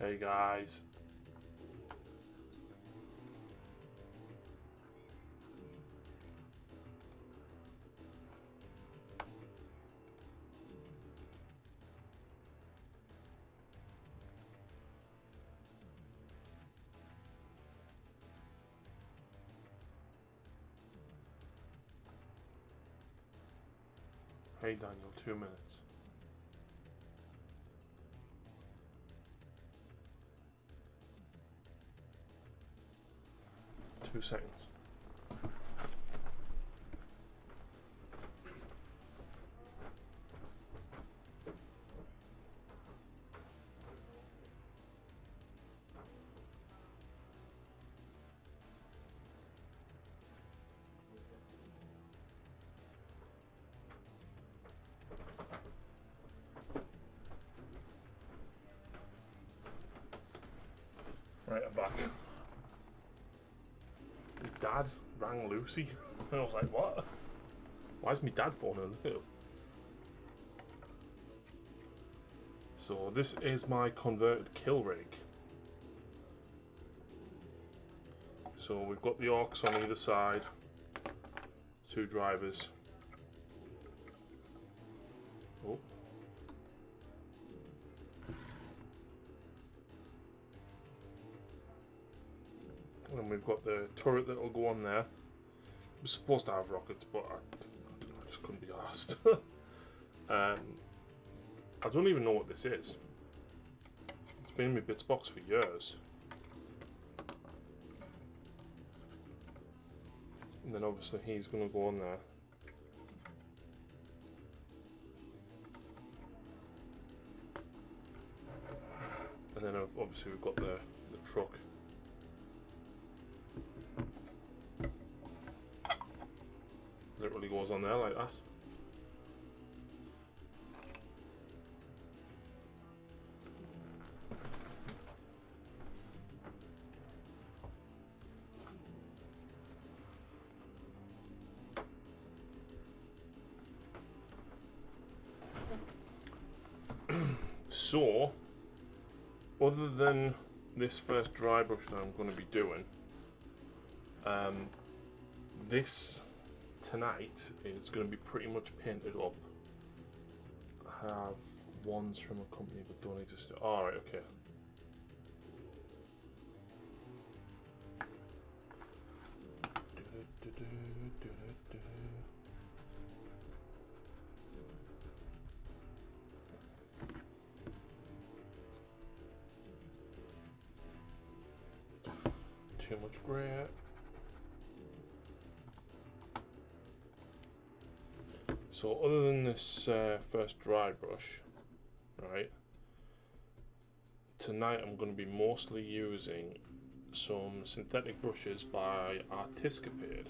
Hey guys. Hey Daniel, 2 minutes. Two seconds. Right, I'm back. My dad rang Lucy, and I was like, what? Why is my dad phoning Lou? So this is my converted kill rig. So we've got the orcs on either side, 2 drivers. Oh. And then we've got the turret that will go on there. It was supposed to have rockets, but I just couldn't be asked. I don't even know what this is. It's been in my bits box for years. And then obviously he's going to go on there. And then obviously we've got the truck. Literally goes on there like that. So, other than this first dry brush that I'm going to be doing, this tonight is going to be pretty much painted up. I have ones from a company that don't exist. Alright, okay. Too much grey. So other than this first dry brush, right, tonight I'm going to be mostly using some synthetic brushes by Artiscapade.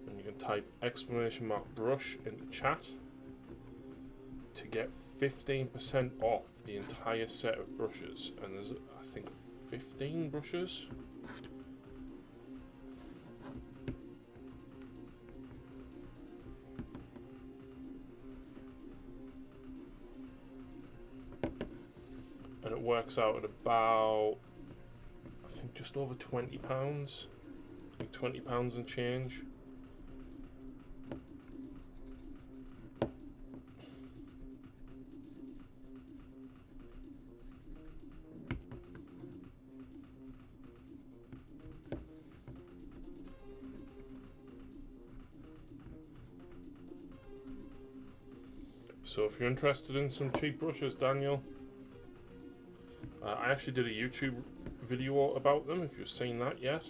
And you can type !brush into chat to get 15% off the entire set of brushes. And there's, I think, 15 brushes. And it works out at about, I think, just over £20, like £20 and change. So if you're interested in some cheap brushes, Daniel, I actually did a YouTube video about them, if you've seen that yet.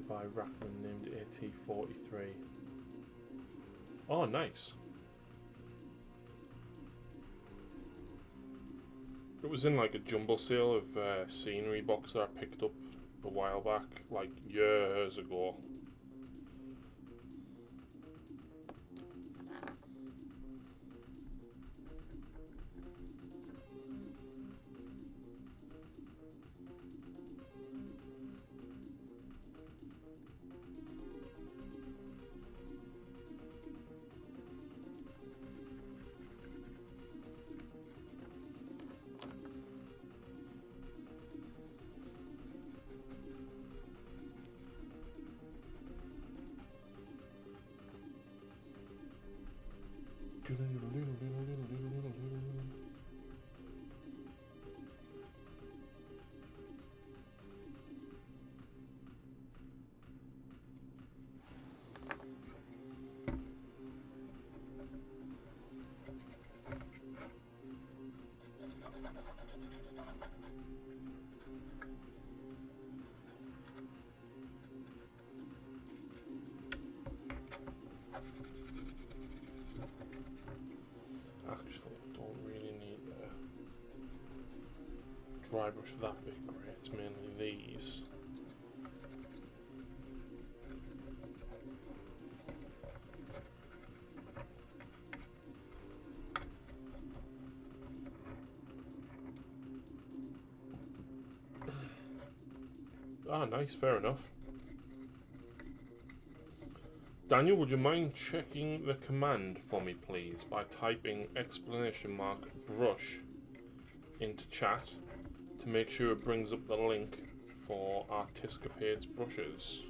created by Rackman named AT43. Oh, nice. It was in like a jumble sale of scenery box that I picked up a while back, like years ago. Actually, I don't really need a dry brush that big grey, it's mainly these. Ah, nice, fair enough. Daniel, would you mind checking the command for me, please, by typing !brush into chat to make sure it brings up the link for Artiscapade's brushes.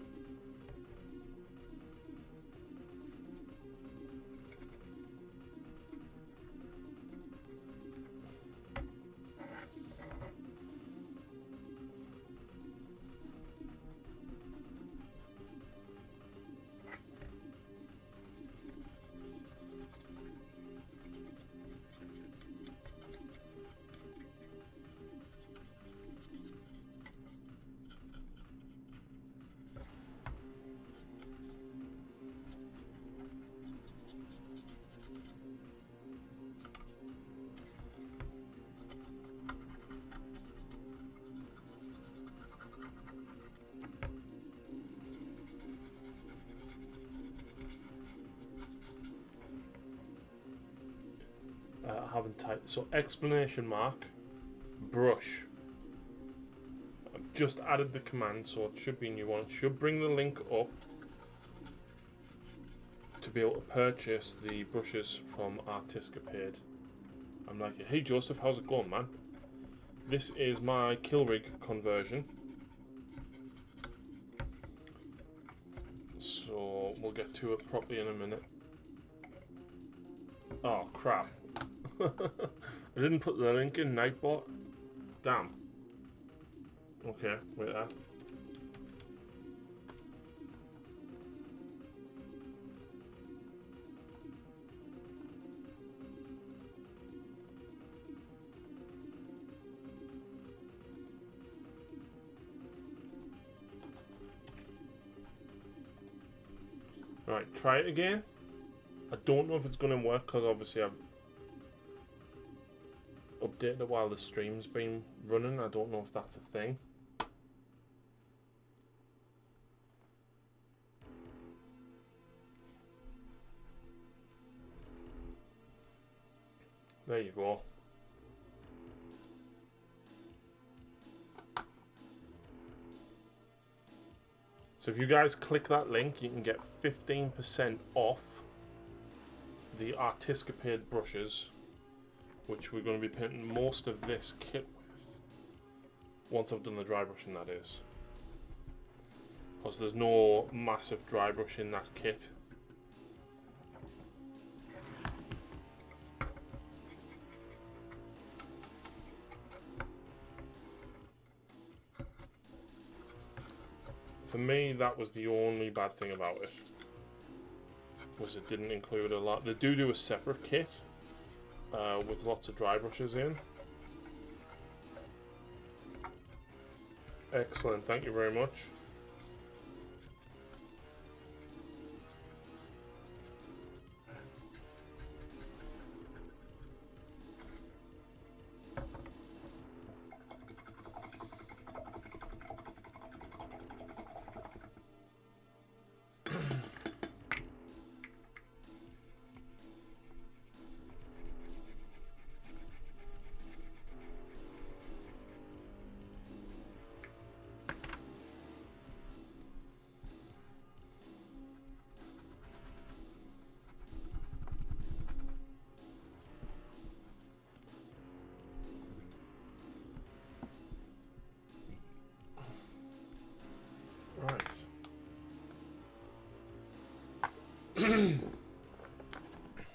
I haven't typed, so !brush. I've just added the command, so it should be a new one. It should bring the link up to be able to purchase the brushes from Artiscapade. I'm like, hey Joseph, how's it going, man? This is my kill rig conversion. So we'll get to it properly in a minute. Oh crap. I didn't put the link in Nightbot. Damn. Okay, wait there. Right, try it again. I don't know if it's going to work because obviously I've updated it while the stream's been running. I don't know if that's a thing. There you go. So if you guys click that link, you can get 15% off the Artiscapade brushes, which we're going to be painting most of this kit with. Once I've done the dry brushing, that is. Because there's no massive dry brush in that kit. For me, that was the only bad thing about it. Was it didn't include a lot. They do a separate kit with lots of dry brushes in. Excellent, thank you very much.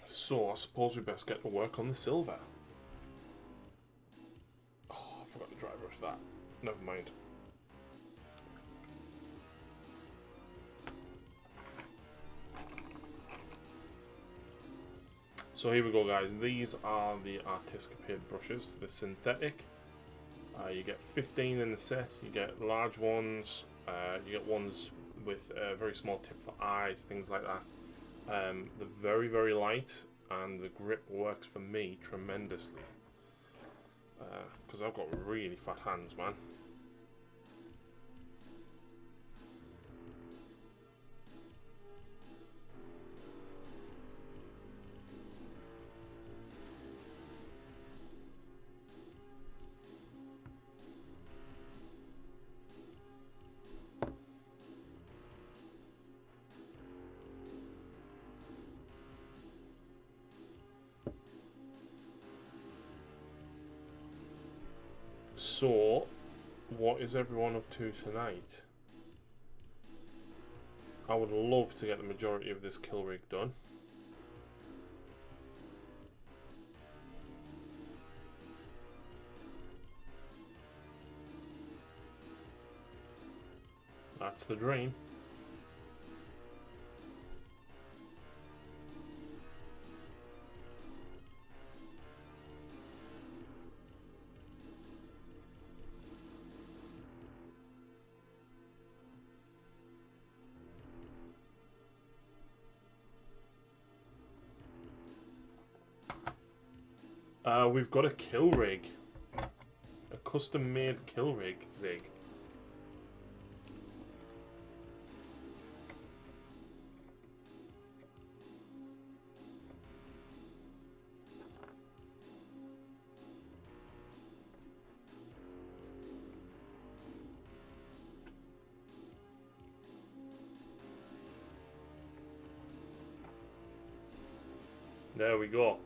So I suppose we best get to work on the silver. Oh, I forgot to dry brush that. Never mind. So here we go, guys. These are the Artiscapade brushes. The synthetic. You get 15 in the set. You get large ones. You get ones with a very small tip for eyes, things like that. They're very, very light, and the grip works for me tremendously. Because I've got really fat hands, man. So, what is everyone up to tonight? I would love to get the majority of this kill rig done. That's the dream. We've got a kill rig. A custom made kill rig, Zig. There we go.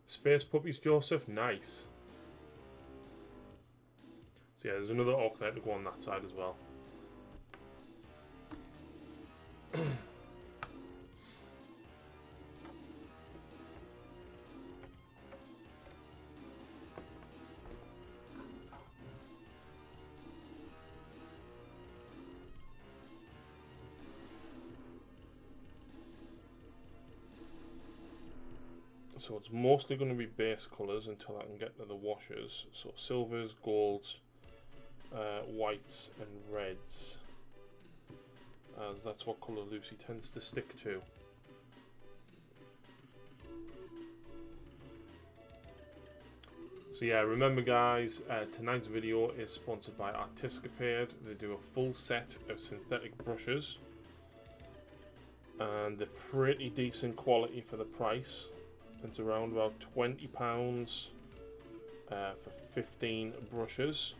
Space Puppies, Joseph. Nice. So yeah, there's another orc there to go on that side as well. So it's mostly going to be base colours until I can get to the washes. So silvers, golds, whites and reds. As that's what colour Lucy tends to stick to. So yeah, remember guys, tonight's video is sponsored by Artiscapade. They do a full set of synthetic brushes. And they're pretty decent quality for the price. It's around about £20 for 15 brushes.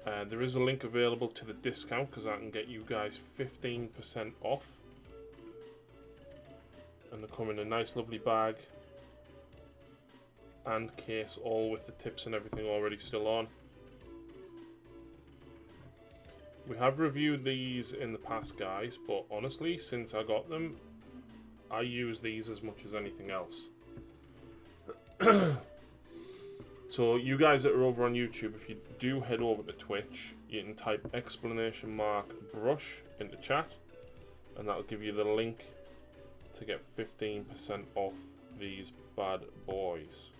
There is a link available to the discount because I can get you guys 15% off. And they come in a nice lovely bag and case, all with the tips and everything already still on. We have reviewed these in the past, guys, but honestly, since I got them, I use these as much as anything else. So you guys that are over on YouTube, if you do head over to Twitch, you can type !brush into chat, and that'll give you the link to get 15% off these bad boys.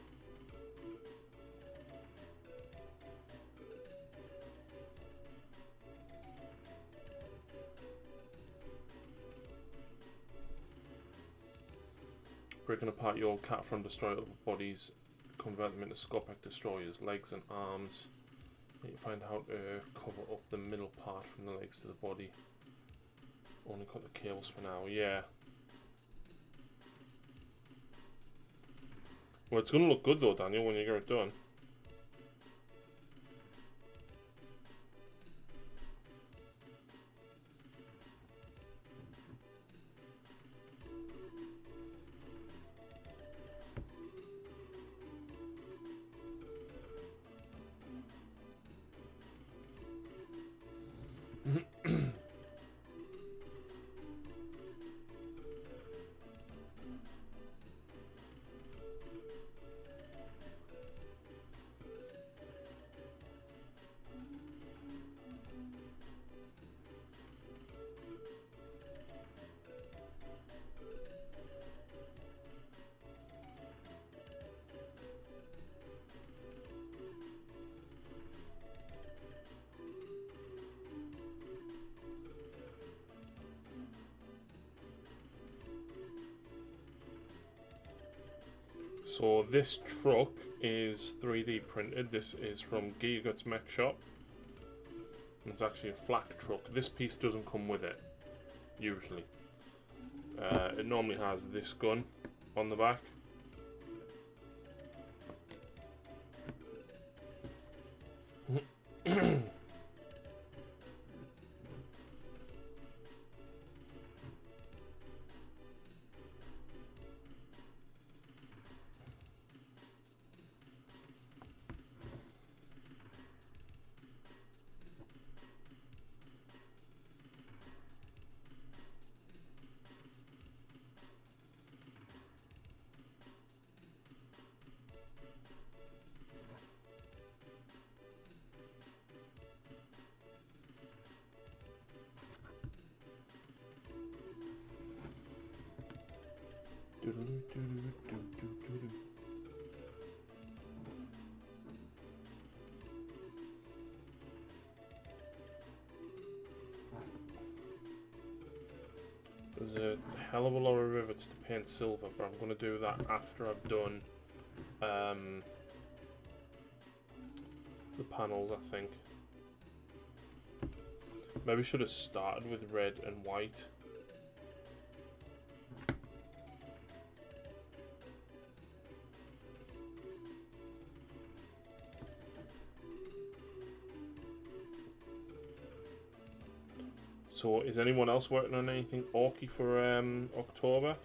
Breaking apart your cat from destroyable bodies, convert them into Scopic destroyers, legs and arms. You need to find how to cover up the middle part from the legs to the body. Only cut the cables for now, yeah. Well, it's going to look good though, Daniel, when you get it done. So this truck is 3D printed. This is from Gigaguts Mech Shop. And it's actually a flak truck. This piece doesn't come with it, usually. It normally has this gun on the back. There's a hell of a lot of rivets to paint silver, but I'm going to do that after I've done the panels, I think. Maybe should have started with red and white. So, is anyone else working on anything orky for October?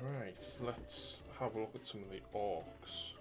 Right, let's have a look at some of the orcs.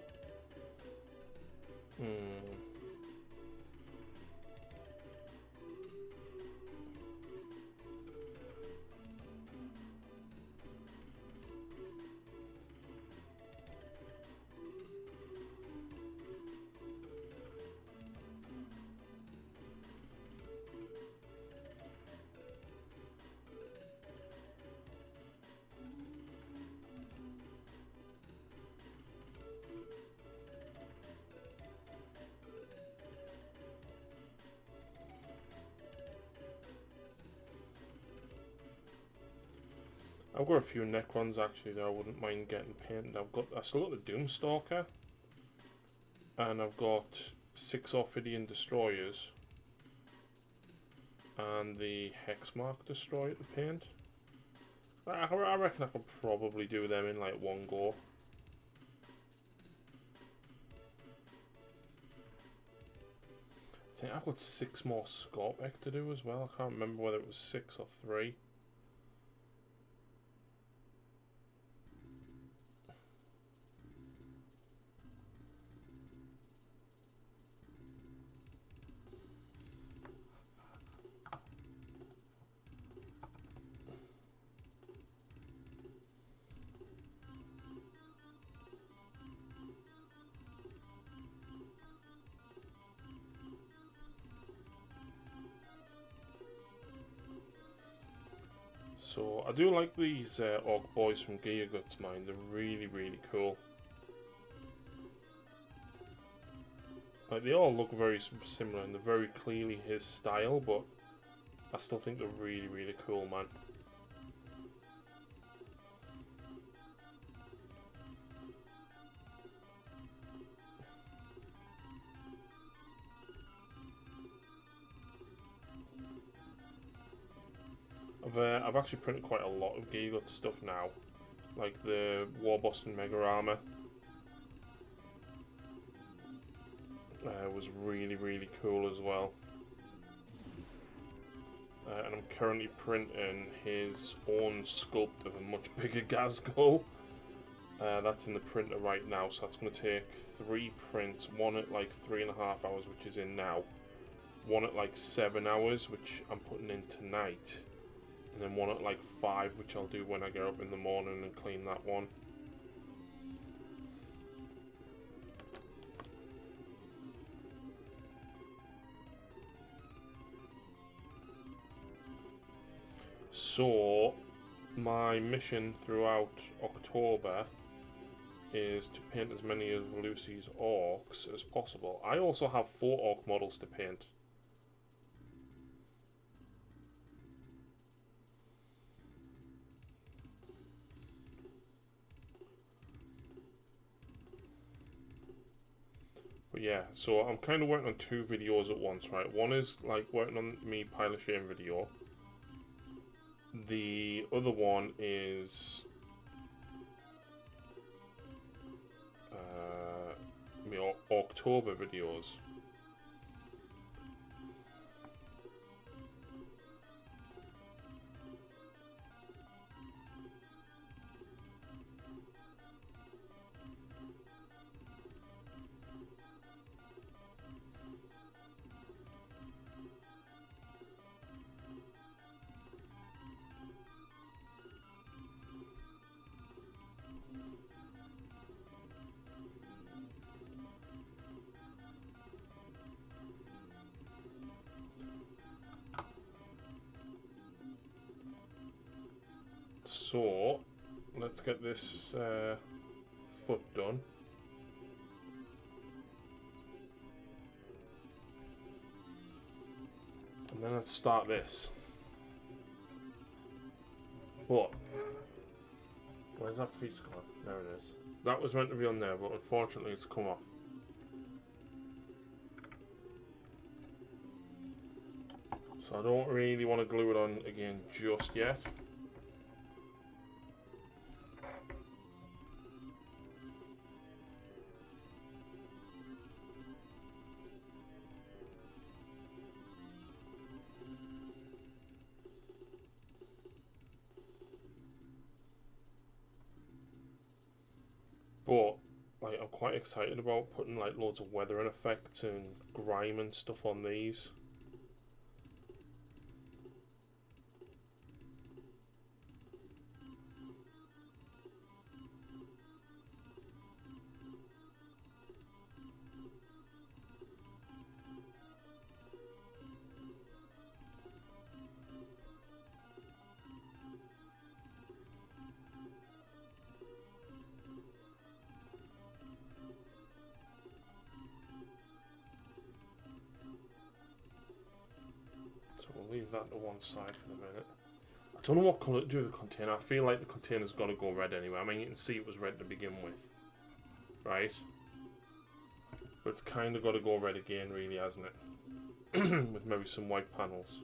I've got a few Necrons actually that I wouldn't mind getting painted. I still got the Doomstalker, and I've got 6 Ophidian Destroyers, and the Hexmark Destroyer to paint. I reckon I could probably do them in like one go. I think I've got 6 more Scorpek to do as well. I can't remember whether it was 6 or 3. So, I do like these Orc boys from Gigaguts mine, they're really, really cool. Like, they all look very similar and they're very clearly his style, but I still think they're really, really cool, man. I've actually printed quite a lot of Gigot stuff now, like the Warboss Mega Armor. Was really, really cool as well. And I'm currently printing his own sculpt of a much bigger Gazgul. That's in the printer right now, so that's going to take 3 prints, one at like 3.5 hours, which is in now, one at like 7 hours, which I'm putting in tonight, and then one at like 5, which I'll do when I get up in the morning and clean that one. So, my mission throughout October is to paint as many of Lucy's orcs as possible. I also have 4 orc models to paint. But yeah, so I'm kind of working on 2 videos at once, right? One is like working on me pile of shame video. The other one is my October videos. So, let's get this foot done. And then let's start this. But, where's that piece gone? There it is. That was meant to be on there, but unfortunately it's come off. So I don't really want to glue it on again just yet. But like, I'm quite excited about putting like loads of weathering effects and grime and stuff on these. We'll leave that to one side for the minute. I don't know what colour to do with the container. I feel like the container's got to go red anyway. I mean, you can see it was red to begin with, right? But it's kind of got to go red again, really, hasn't it? With maybe some white panels.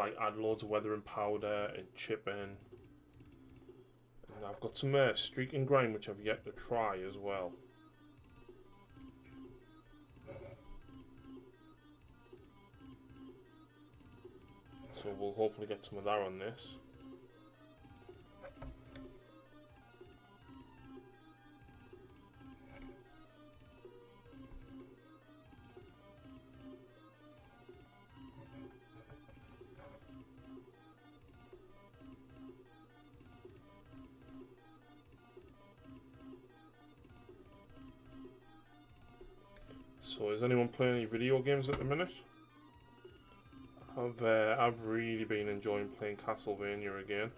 like add loads of weathering powder and chipping. And I've got some streak and grind which I've yet to try as well. So we'll hopefully get some of that on this. So is anyone playing any video games at the minute? I've really been enjoying playing Castlevania again.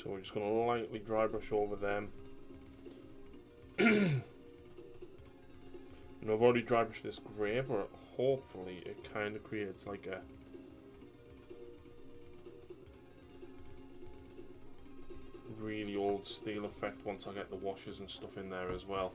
So we're just going to lightly dry brush over them. And I've already dry brushed this grey, but hopefully it kind of creates like a really old steel effect once I get the washes and stuff in there as well.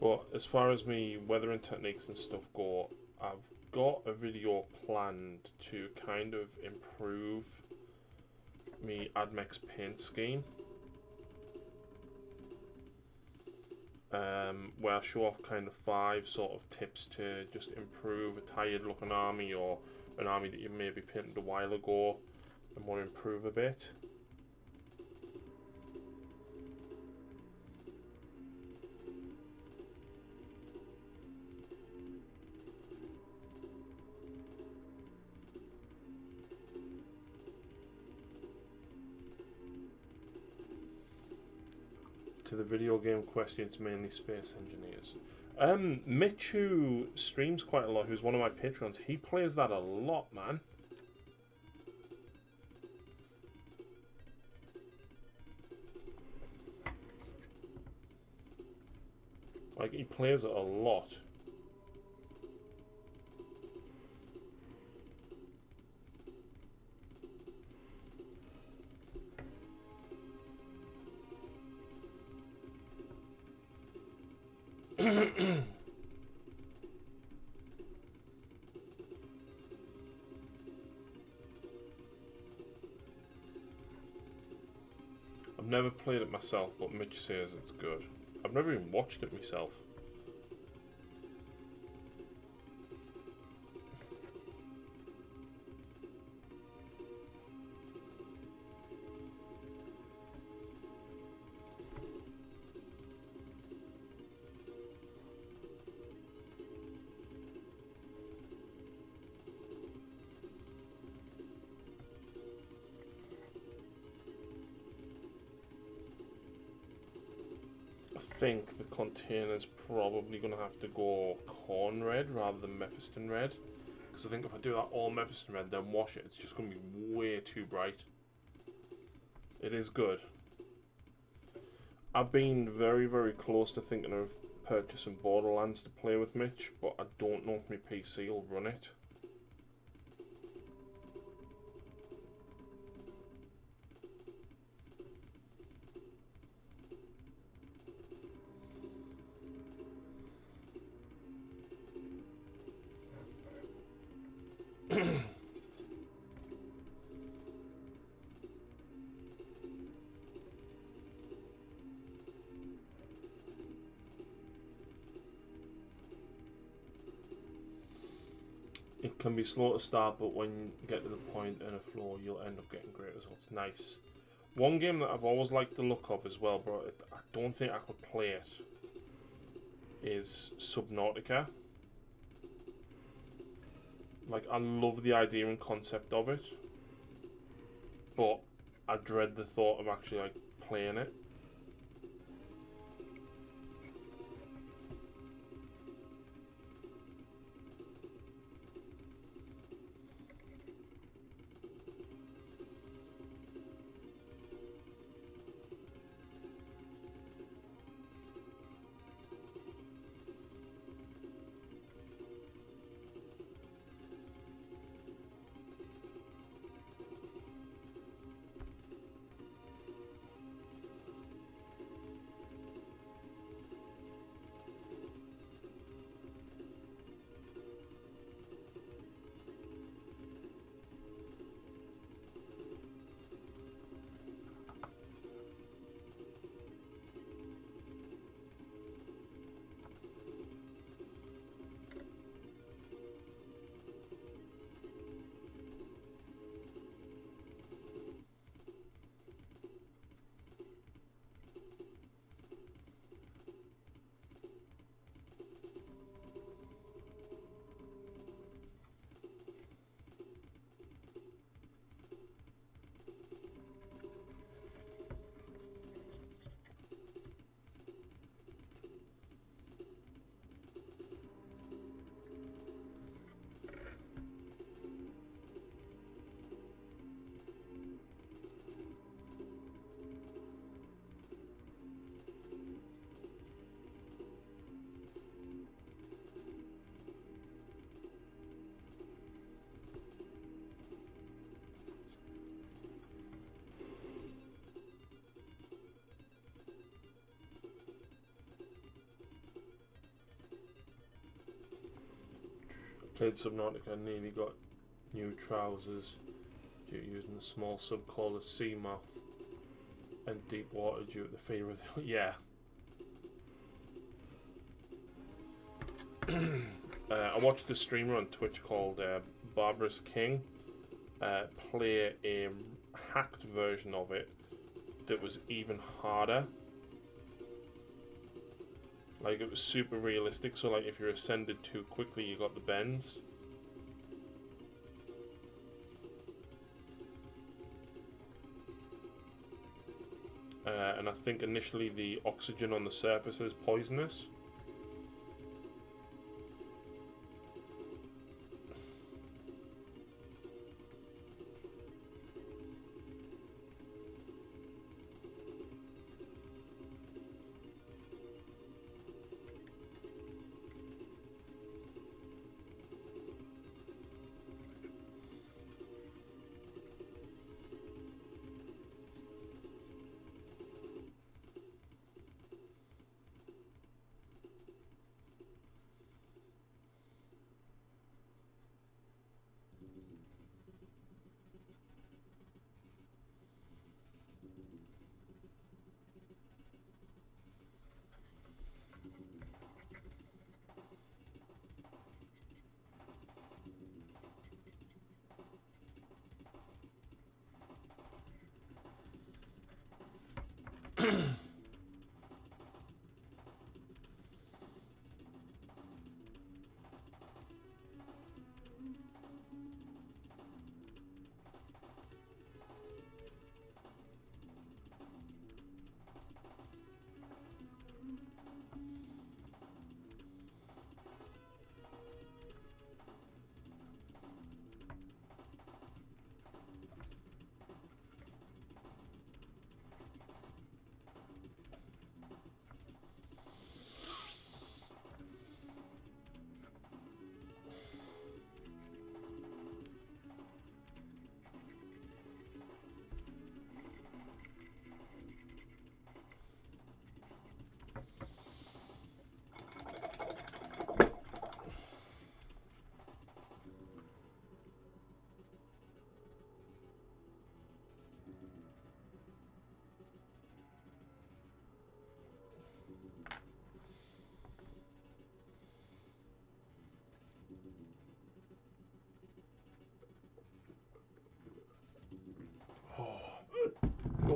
But as far as me weathering techniques and stuff go, I've got a video planned to kind of improve me Admex paint scheme. Where I show off kind of 5 sort of tips to just improve a tired looking army, or an army that you maybe painted a while ago and want to improve a bit. To the video game questions, mainly space engineers. Mitch, who streams quite a lot, who's one of my patrons, he plays that a lot, man. Like, he plays it a lot. I've never played it myself, but Mitch says it's good. I've never even watched it myself. think the container's probably going to have to go corn red rather than Mephiston red. Because I think if I do that all Mephiston red, then wash it, it's just going to be way too bright. It is good. I've been very, very close to thinking of purchasing Borderlands to play with Mitch, but I don't know if my PC will run it. It can be slow to start, but when you get to the point in a flow, you'll end up getting great results. Nice. One game that I've always liked the look of as well, but I don't think I could play it, is Subnautica. Like, I love the idea and concept of it, but I dread the thought of actually, like, playing it. Played Subnautica and nearly got new trousers due to using the small sub called a sea moth and deep water due to the fear of the yeah. I watched a streamer on Twitch called Barbarous King play a hacked version of it that was even harder. Like, it was super realistic, so like if you ascended too quickly you got the bends. And I think initially the oxygen on the surface is poisonous.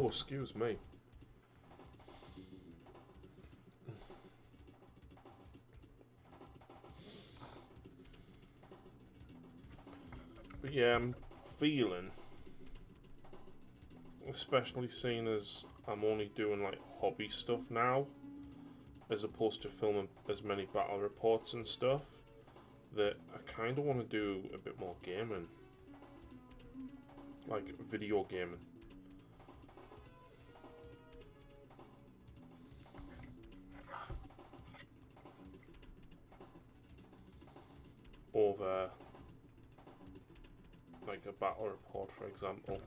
Oh, excuse me. But yeah, I'm feeling, especially seeing as I'm only doing like hobby stuff now, as opposed to filming as many battle reports and stuff, that I kind of want to do a bit more gaming. Like video gaming. Over like a battle report, for example.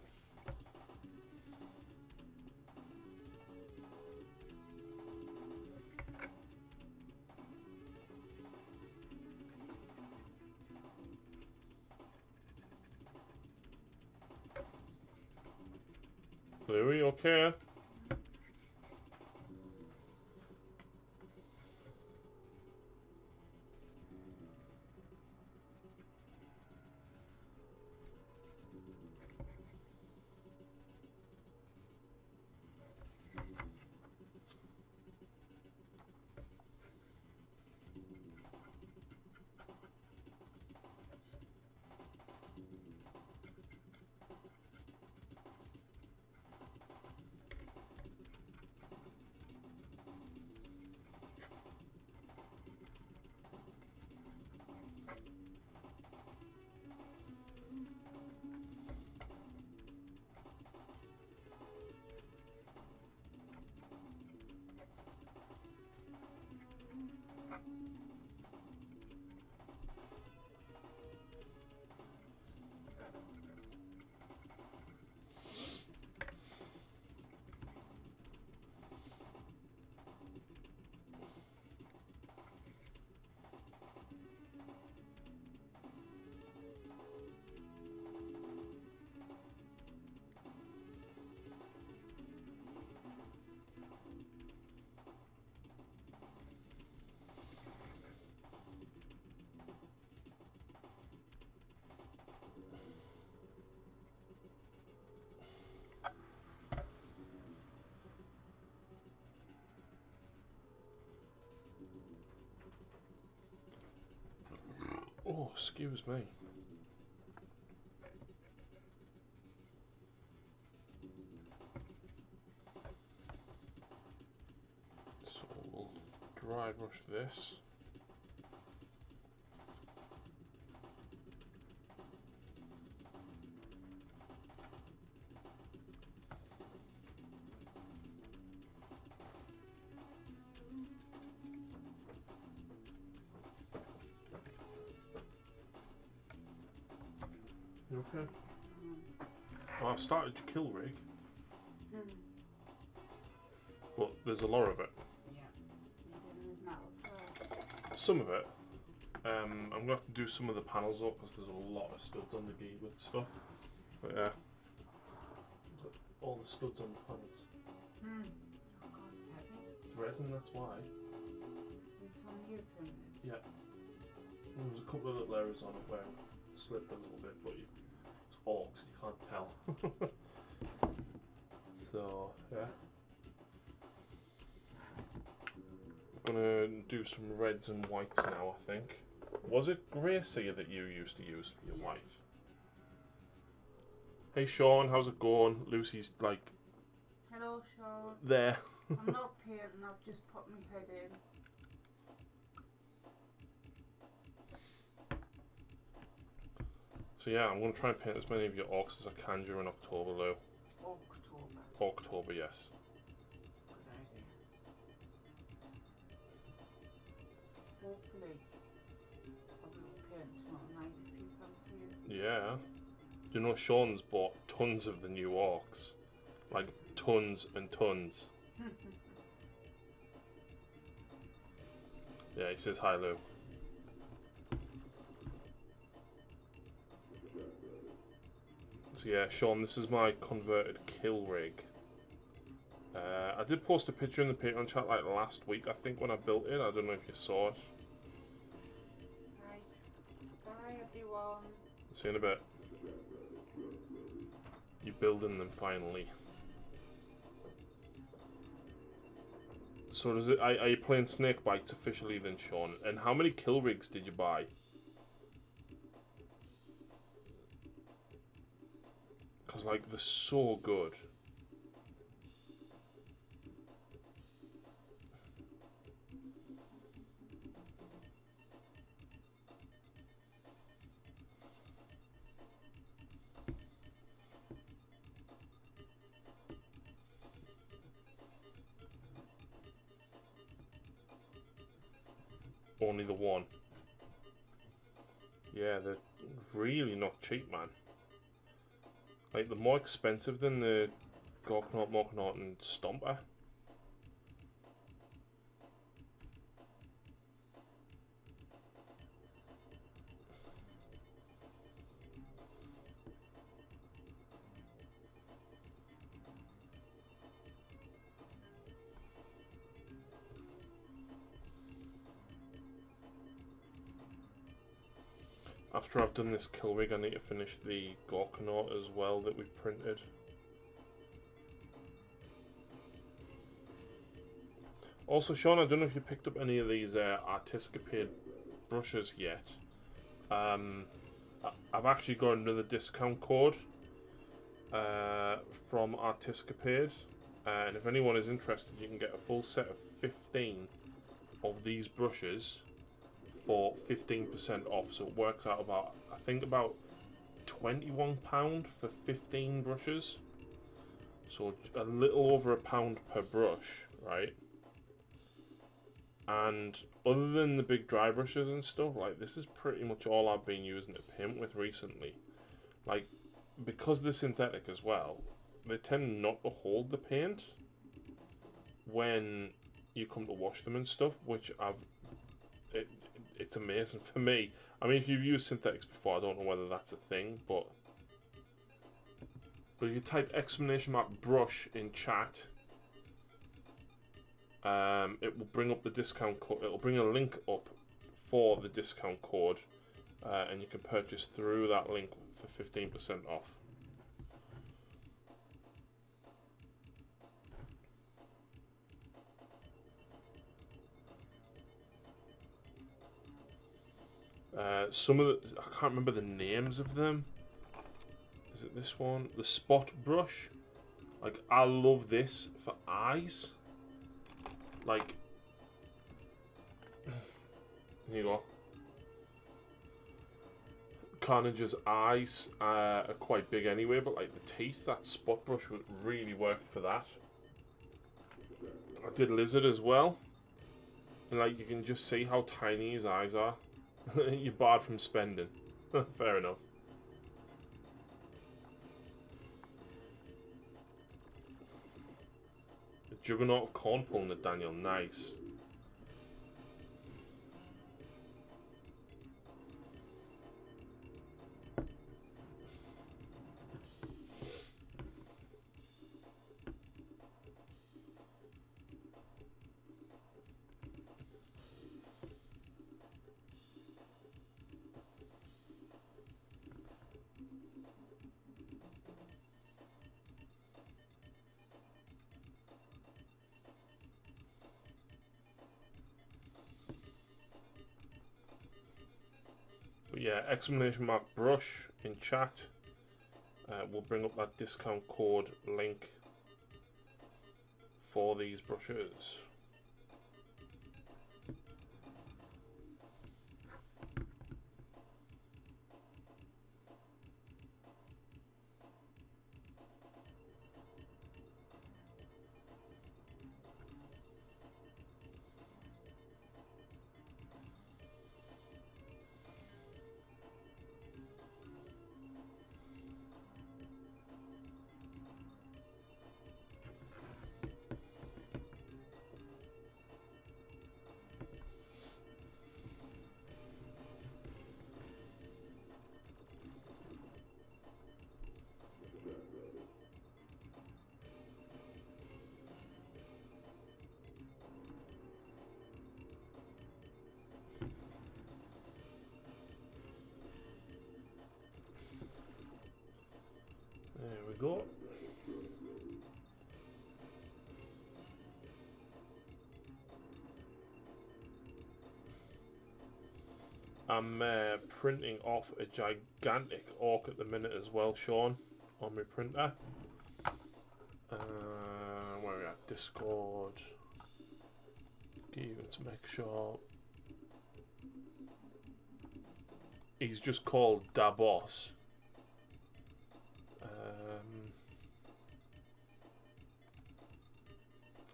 Louis, okay? Oh, excuse me. So we'll dry brush this. You okay? Well, I started your kill rig, but there's a lot of it. Yeah. You're doing this metal first. Some of it. I'm gonna have to do some of the panels up because there's a lot of studs on the gable stuff. But yeah, all the studs on the panels. Oh God, it's heavy. It's resin, that's why. This one you printed. Yeah. There was a couple of little areas on it where it slipped a little bit, but it's orcs, you can't tell. So yeah. I'm gonna do some reds and whites now, I think. Was it Gracie that you used to use for your white? Hey Sean, how's it going? Lucy's like Hello, Sean. there. I'm not painting, I've just put my head in. So yeah, I'm gonna try and paint as many of your orcs as I can during October though. ORKOTOBER. October, yes. Good idea. Hopefully, I'll be painting tomorrow night if you fancy it. Yeah. You know Sean's bought tons of the new orcs. Like tons and tons. Yeah, he says hi Lou. So yeah, Sean, this is my converted kill rig. I did post a picture in the Patreon chat like last week, I think, when I built it. I don't know if you saw it. Right. Bye, everyone. See you in a bit. You're building them finally. So does it? Are you playing snake bites officially then, Sean? And how many kill rigs did you buy? Because like they're so good. Only the one. Yeah, they're really not cheap, man. Like, they're more expensive than the Gorkanaut, Morkanaut, and Stomper. After I've done this kill rig, I need to finish the Gorkanaut as well that we printed. Also, Sean, I don't know if you picked up any of these Artiscapade brushes yet. I've actually got another discount code from Artiscapade, and if anyone is interested, you can get a full set of 15 of these brushes for 15% off. So it works out about, I think, about £21 for 15 brushes. So a little over £1 per brush, right? And other than the big dry brushes and stuff, like, this is pretty much all I've been using to paint with recently. Like, because they're synthetic as well, they tend not to hold the paint when you come to wash them and stuff, which it's amazing for me. I mean, if you've used synthetics before, I don't know whether that's a thing, but if you type !brush in chat, it will bring up the discount code. It'll bring a link up for the discount code, and you can purchase through that link for 15% off. Some of the, I can't remember the names of them. Is it this one? The spot brush. Like, I love this for eyes. Like, here you go. Carnage's eyes are quite big anyway, but like the teeth, that spot brush would really work for that. I did Lizard as well, and like you can just see how tiny his eyes are. You're barred from spending. Fair enough. The Juggernaut of Corn pulling it, Daniel. Nice. But yeah, !brush in chat will bring up that discount code link for these brushes. I'm printing off a gigantic orc at the minute as well, Sean, on my printer. Where are we at? Discord. Give it to make sure. He's just called Da Boss.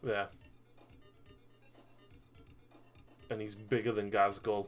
There. And he's bigger than Gazgul.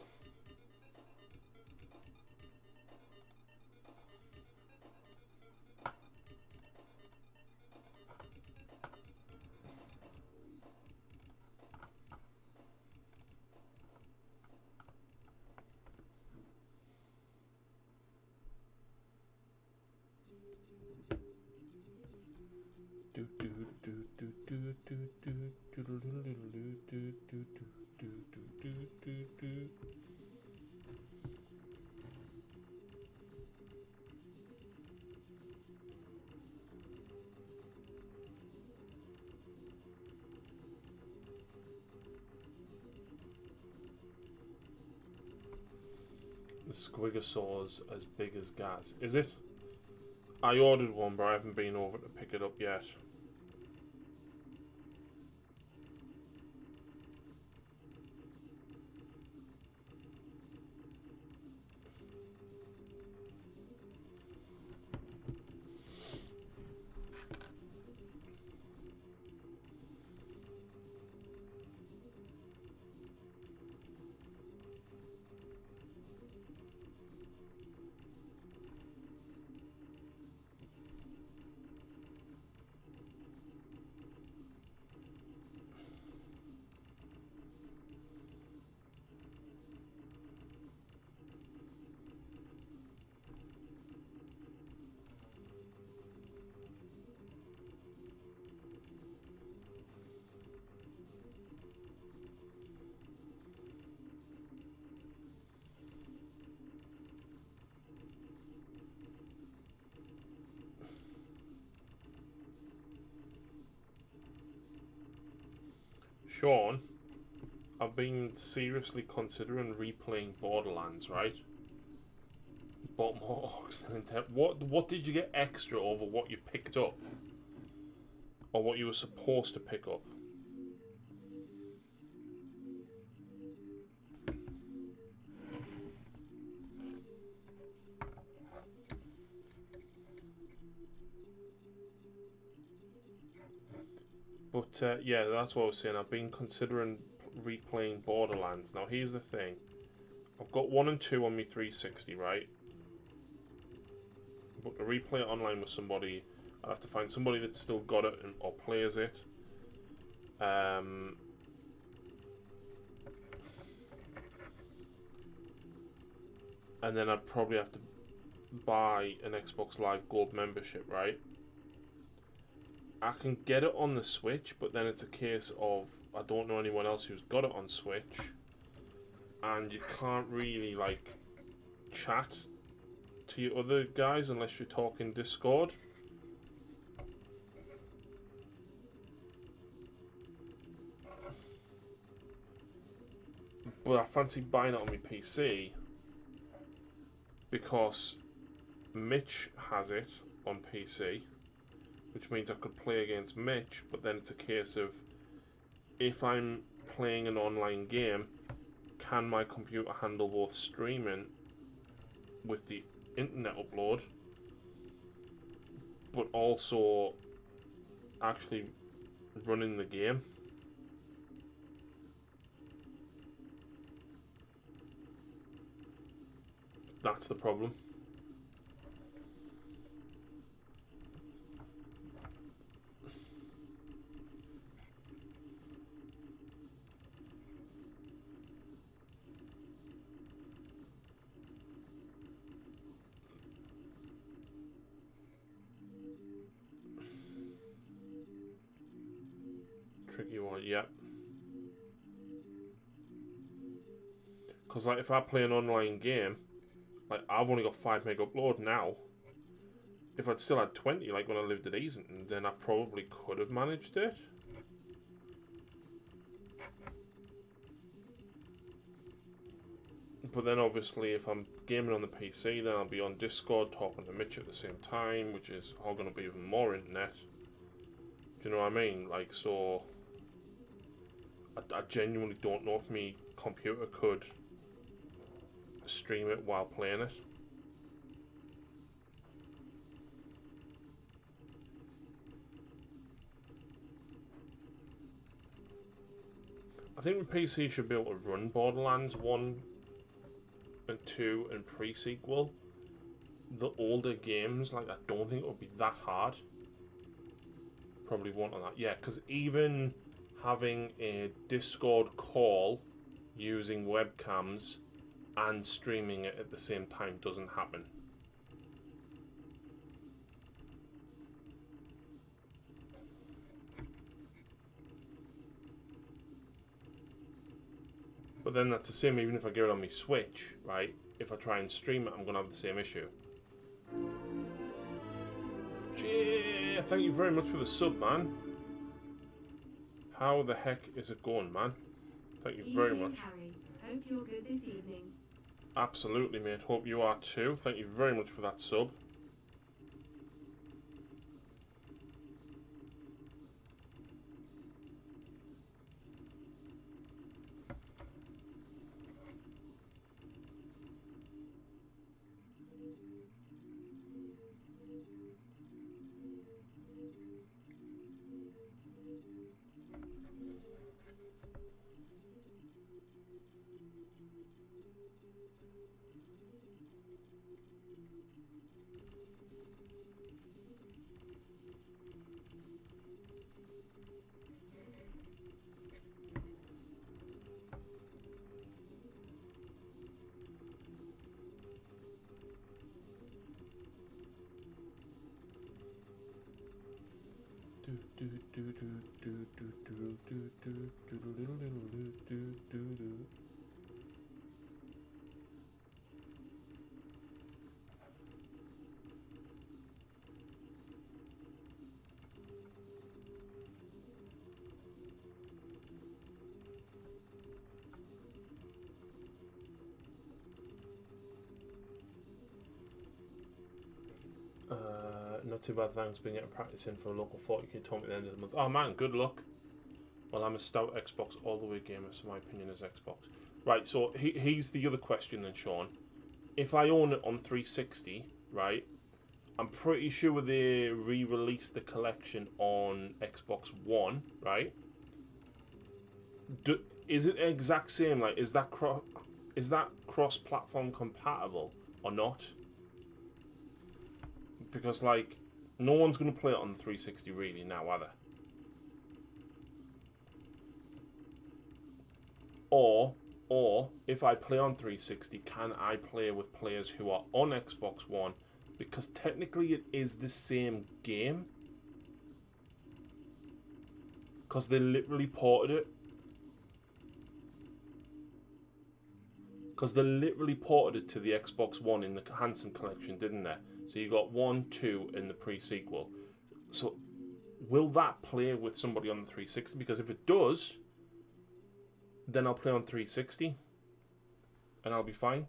The Squigosaw's as big as Gaz. Is it? I ordered one, but I haven't been over to pick it up yet. Sean, I've been seriously considering replaying Borderlands, right? Bought more orcs than intent. What did you get extra over what you picked up? Or what you were supposed to pick up? But yeah, that's what I was saying. I've been considering replaying Borderlands. Now here's the thing. I've got 1 and 2 on my 360, right? But to replay it online with somebody, I'd have to find somebody that's still got it or plays it. And then I'd probably have to buy an Xbox Live Gold membership, right? I can get it on the Switch, but then it's a case of I don't know anyone else who's got it on Switch, and you can't really like chat to your other guys unless you're talking Discord. But I fancy buying it on my PC because Mitch has it on PC, which means I could play against Mitch, but then it's a case of if I'm playing an online game, can my computer handle both streaming with the internet upload, but also actually running the game? That's the problem. Tricky one, yeah. Because like if I play an online game, like I've only got 5 meg upload now. If I'd still had 20, like when I lived at Easington, then I probably could have managed it. But then obviously if I'm gaming on the PC, then I'll be on Discord talking to Mitch at the same time, which is all going to be even more internet. Do you know what I mean? Like, so I genuinely don't know if my computer could stream it while playing it. I think the PC should be able to run Borderlands 1 and 2 and pre-sequel. The older games, like, I don't think it would be that hard. Probably won't on that. Yeah, because even having a Discord call using webcams and streaming it at the same time doesn't happen. But then that's the same even if I get it on my Switch, right? If I try and stream it, I'm going to have the same issue. Gee, thank you very much for the sub, man. How the heck is it going, man? Thank you very much. Harry, hope you're good this evening. Absolutely, mate. Hope you are too. Thank you very much for that sub. Not too bad, thanks. Been getting practice in for a local 40k tournament at the end of the month. Oh man, good luck. Well, I'm a stout Xbox all the way gamer, so my opinion is Xbox. Right, so here's the other question then, Sean. If I own it on 360, right, I'm pretty sure they re-released the collection on Xbox One, right? Is it the exact same? Like, is that cross-platform compatible or not? Because, like, no one's going to play it on the 360 really now, are they? Or if I play on 360, can I play with players who are on Xbox One? Because technically it is the same game. Because they literally ported it. Because they literally ported it to the Xbox One in the Handsome Collection, didn't they? So you got 1, 2 in the pre-sequel. So will that play with somebody on the 360? Because if it does, then I'll play on 360 and I'll be fine.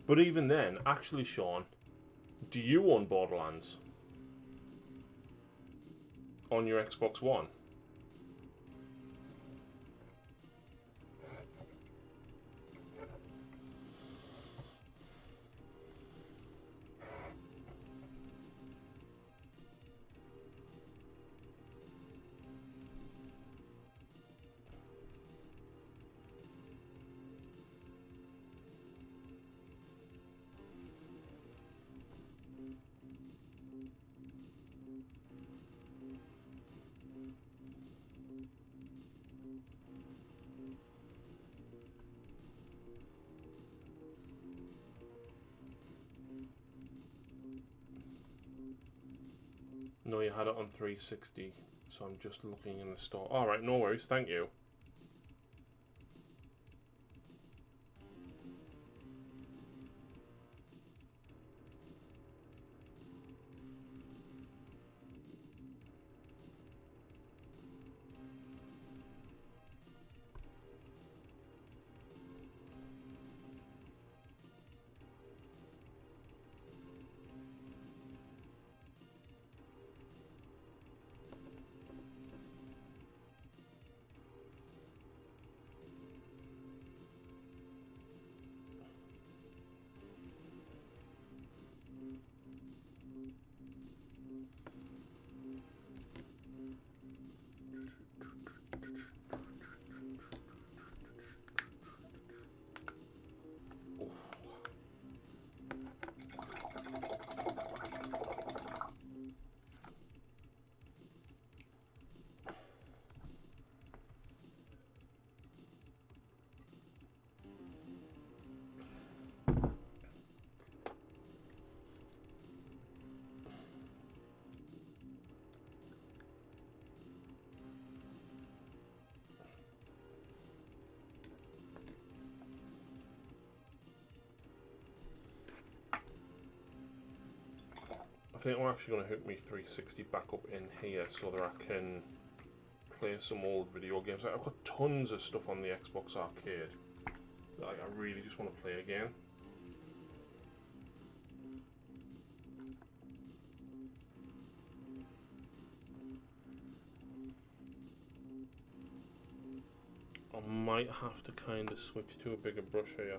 But even then, actually, Sean, do you own Borderlands on your Xbox One? No, you had it on 360, so I'm just looking in the store. Alright, no worries, thank you. think I'm actually going to hook me 360 back up in here so that I can play some old video games. Like, I've got tons of stuff on the Xbox Arcade that like, I really just want to play again. I might have to kind of switch to a bigger brush here.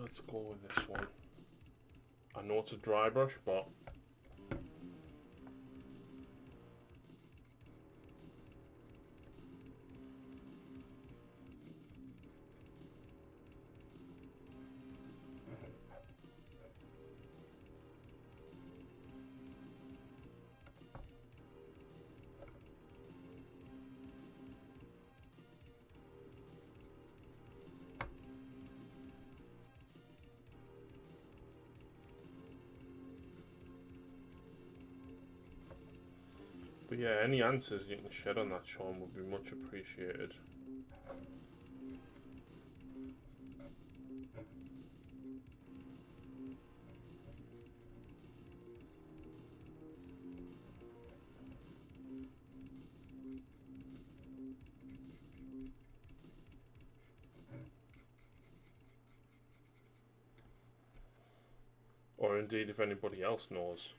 Let's go with this one. I know it's a dry brush, but yeah, any answers you can shed on that, Sean, would be much appreciated. Or indeed if anybody else knows.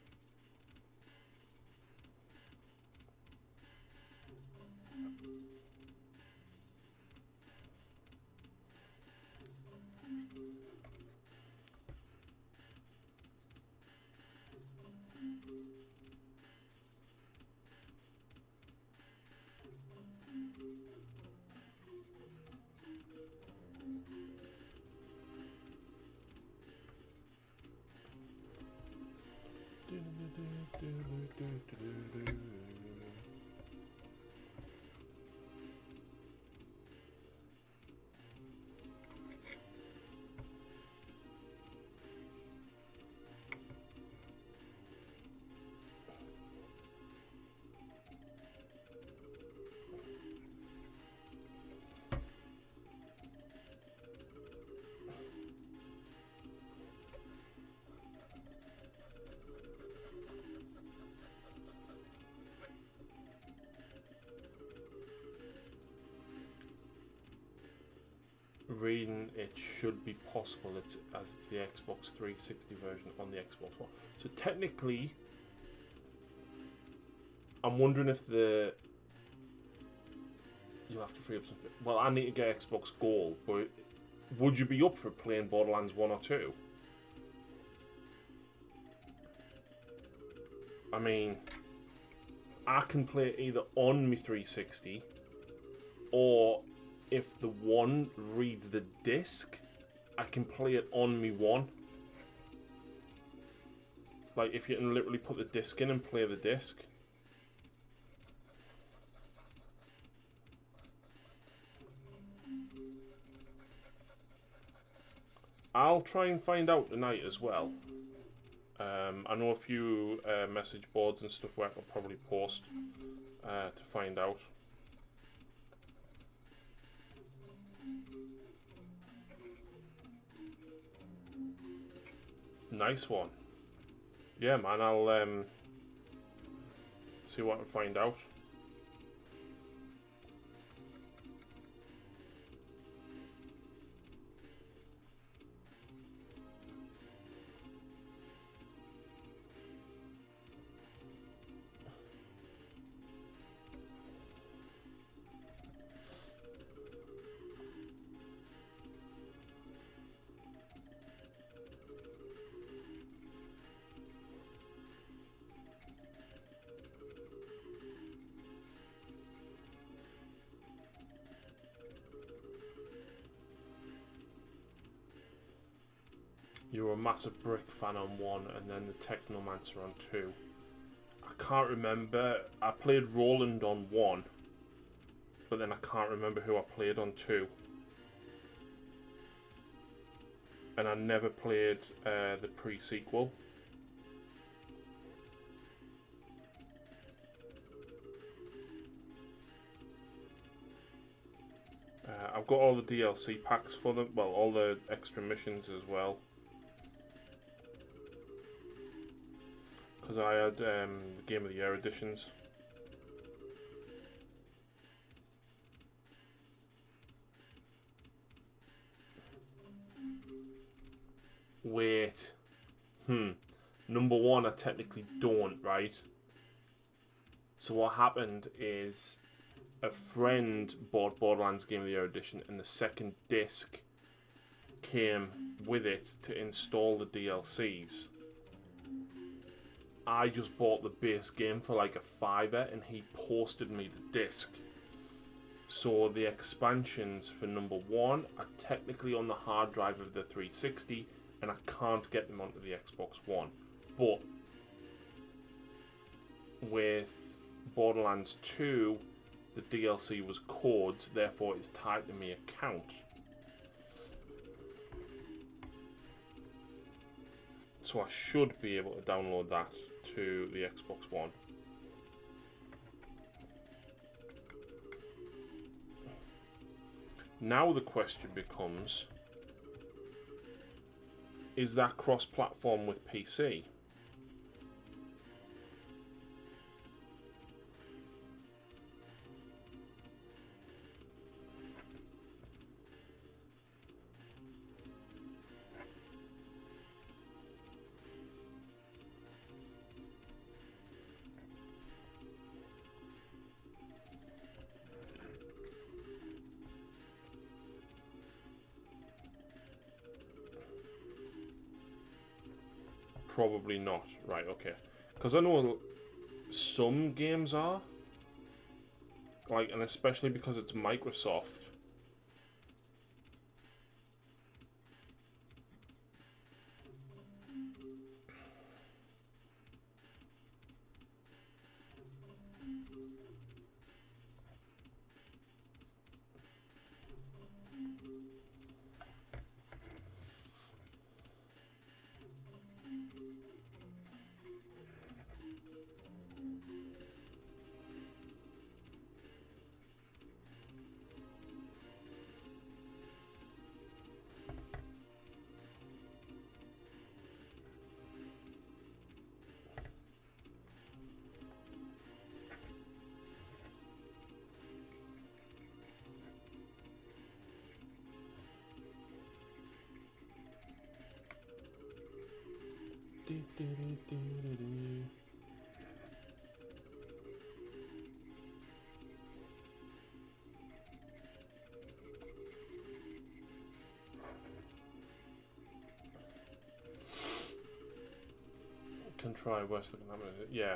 Reading it should be possible as it's the Xbox 360 version on the Xbox One. So technically, I'm wondering if you'll have to free up something. Well, I need to get Xbox Gold, but would you be up for playing Borderlands 1 or 2? I mean, I can play it either on my 360 or if the one reads the disc, I can play it on me one. Like if you can literally put the disc in and play the disc. I'll try and find out tonight as well. I know a few message boards and stuff where I can probably post to find out. Nice one. Yeah, man, I'll see what I can find out. You were a massive Brick fan on 1 and then the Technomancer on 2. I can't remember. I played Roland on 1, but then I can't remember who I played on 2. And I never played the pre-sequel. I've got all the DLC packs for them. Well, all the extra missions as well. Because I had the Game of the Year editions. Wait. Number one, I technically don't, right? So what happened is a friend bought Borderlands Game of the Year edition, and the second disc came with it to install the DLCs. I just bought the base game for like a $5, and he posted me the disc. So the expansions for number one are technically on the hard drive of the 360, and I can't get them onto the Xbox One. But with Borderlands 2, the DLC was codes, therefore it's tied to my account. So I should be able to download that to the Xbox One. Now the question becomes, is that cross-platform with PC? Probably not. Right, okay. Because I know some games are. Like, and especially because it's Microsoft. Can try worse looking at it. Yeah.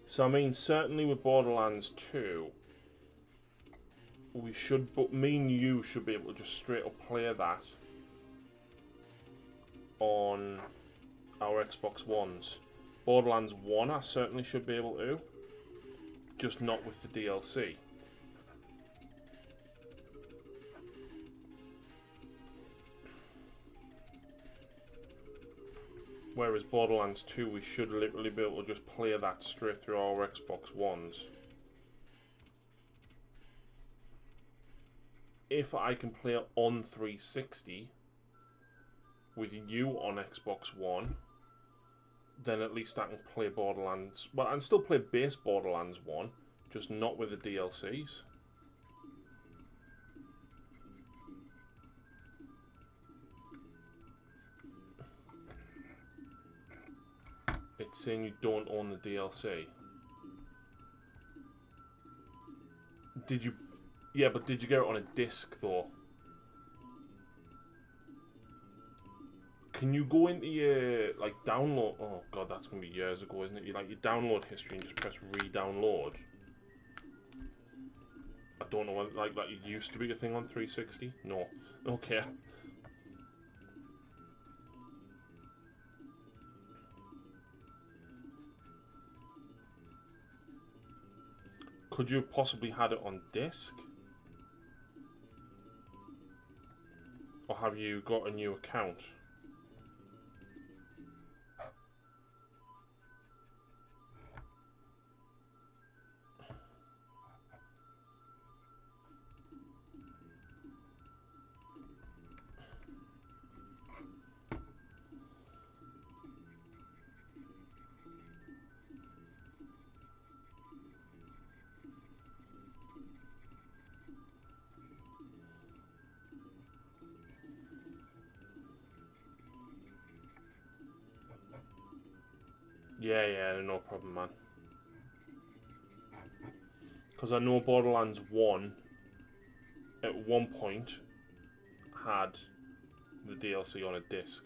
So I mean, certainly with Borderlands 2, we should, but me and you should be able to just straight up play that on our Xbox Ones. Borderlands 1 I certainly should be able to, just not with the DLC. Whereas Borderlands 2 we should literally be able to just play that straight through our Xbox Ones. If I can play it on 360 with you on Xbox One, then at least I can play Borderlands. Well, I can still play base Borderlands 1, just not with the DLCs. It's saying you don't own the DLC. Did you... Yeah, but did you get it on a disc, though? Can you go into your, like, download... Oh, God, that's going to be years ago, isn't it? You, like, your download history and just press re-download. I don't know whether, like, that used to be a thing on 360? No. Okay. Could you have possibly had it on disc? Or have you got a new account? Yeah, no problem, man. Because I know Borderlands 1 at one point had the DLC on a disc.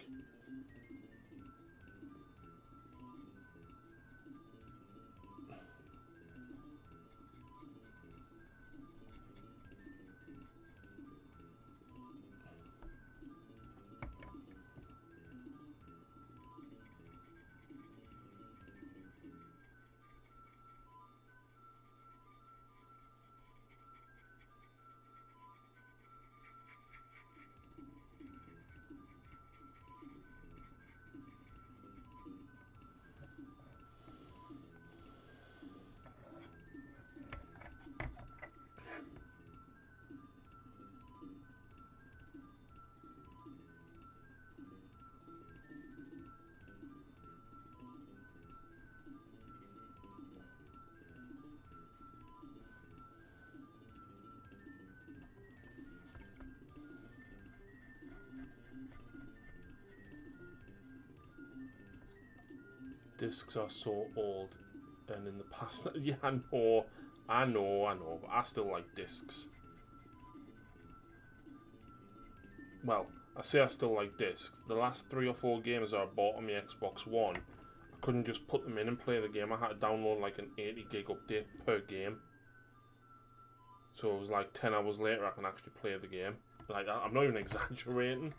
Discs are so old, and in the past, yeah, I know, but I still like discs. Well, I say I still like discs. The last 3 or 4 games I bought on my Xbox One, I couldn't just put them in and play the game. I had to download like an 80 gig update per game. So it was like 10 hours later I can actually play the game. Like, I'm not even exaggerating.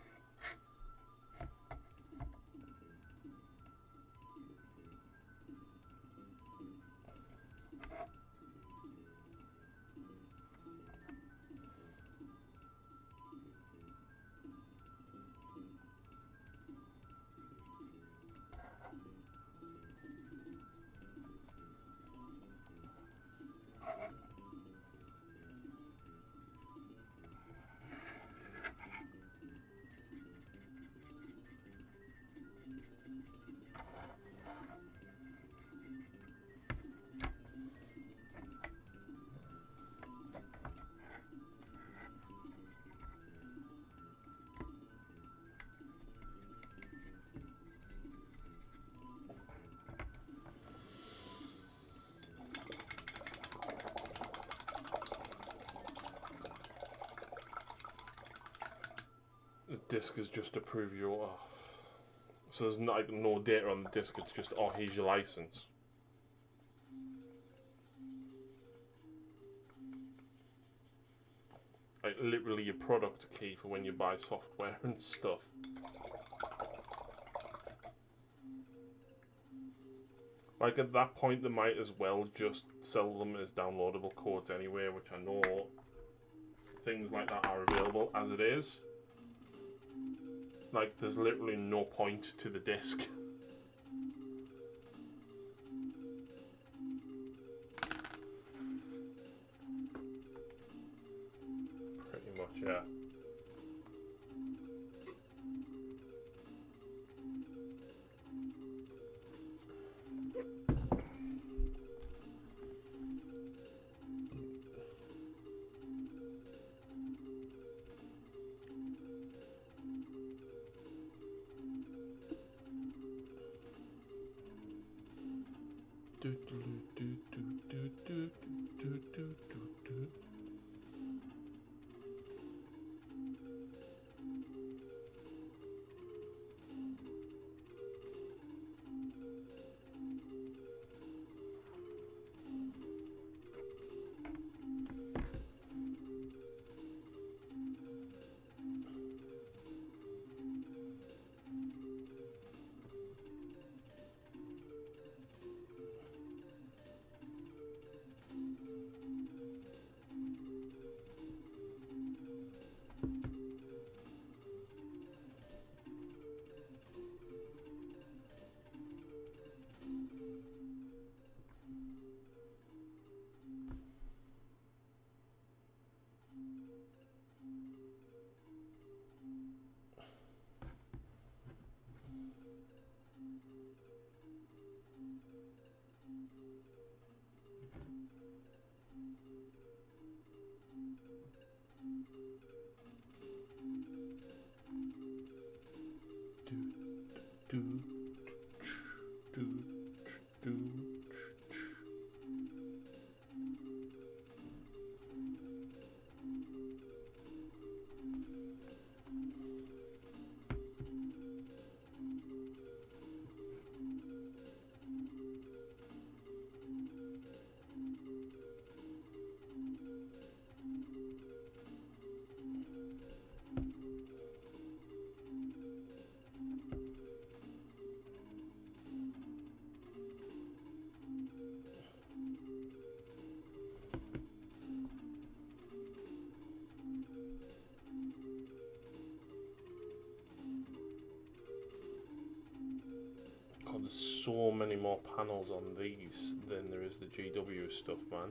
The disc is just to prove you. Oh. So there's like no data on the disc. It's just, oh, here's your license. Like literally your product key for when you buy software and stuff. Like at that point, they might as well just sell them as downloadable codes anyway, which I know things like that are available as it is. Like, there's literally no point to the disc. Pretty much, yeah. God, there's so many more panels on these than there is the GW stuff, man.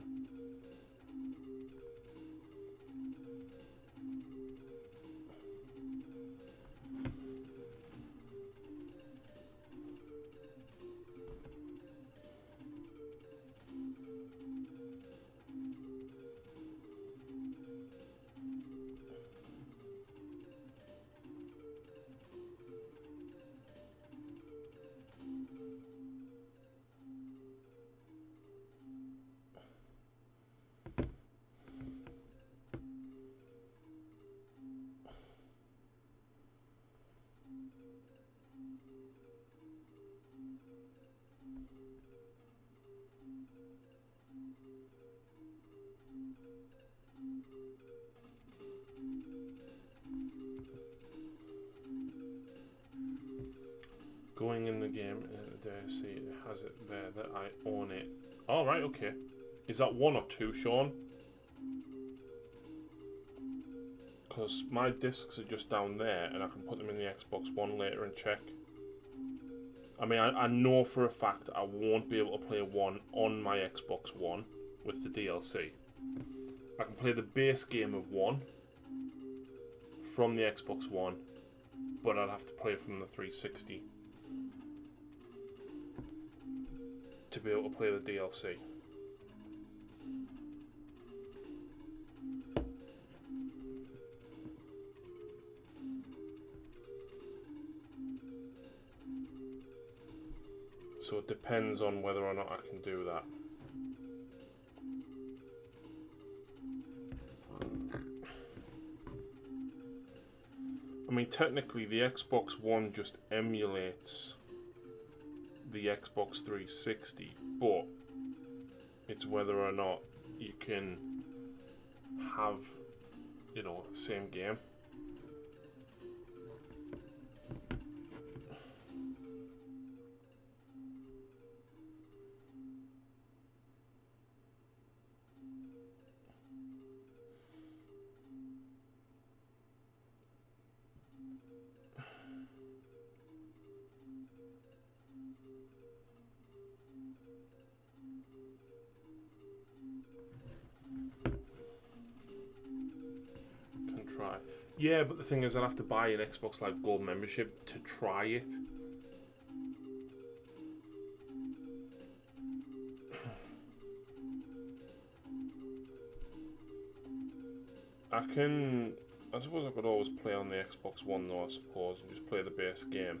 Going in the game today, see it has it there that I own it. All right, okay. Is that 1 or 2, Sean? Because my discs are just down there, and I can put them in the Xbox One later and check. I mean, I know for a fact I won't be able to play 1 on my Xbox One with the DLC. I can play the base game of 1 from the Xbox One, but I'd have to play it from the 360 to be able to play the DLC. So it depends on whether or not I can do that. I mean, technically the Xbox One just emulates the Xbox 360, but it's whether or not you can have, you know, the same game. Try. Yeah, but the thing is, I'd have to buy an Xbox Live Gold membership to try it. I suppose I could always play on the Xbox One though, I suppose, and just play the base game.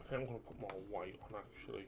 I think I'm going to put more white on actually.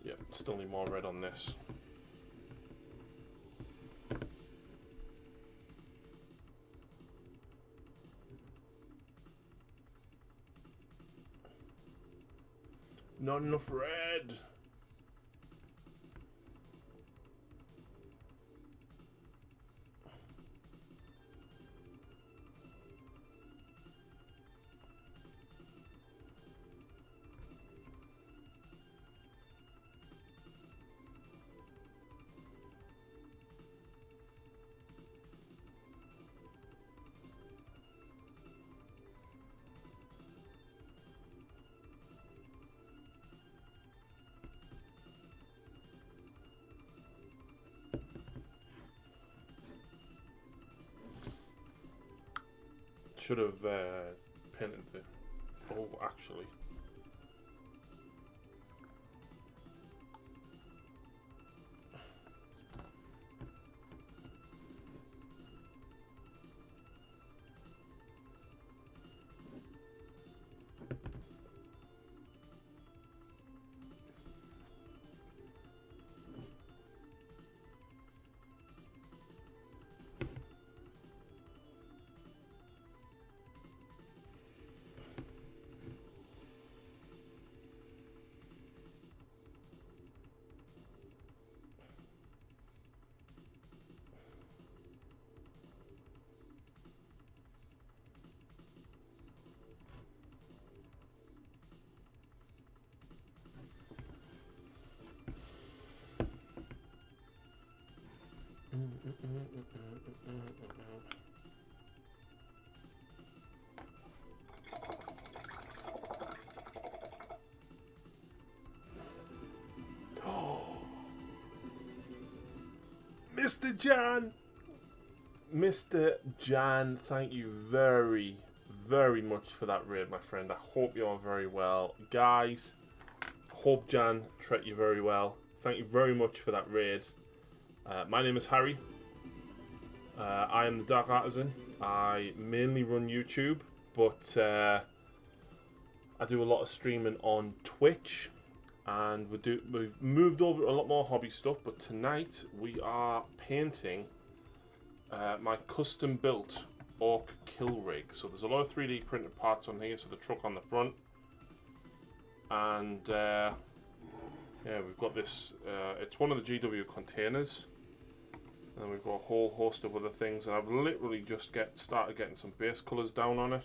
Yep, still need more red on this. Not enough red. Should have painted the... Oh, actually. Mr. Jan! Mr. Jan, thank you very, very much for that raid, my friend. I hope you're very well. Guys, hope Jan treated you very well. Thank you very much for that raid. My name is Harry. I am the Dark Artisan. I mainly run YouTube, but I do a lot of streaming on Twitch. And we've moved over to a lot more hobby stuff, but tonight we are painting my custom built Ork kill rig. So there's a lot of 3D printed parts on here, so the truck on the front. And yeah, we've got this, it's one of the GW containers. And then we've got a whole host of other things, and I've literally just started getting some base colours down on it.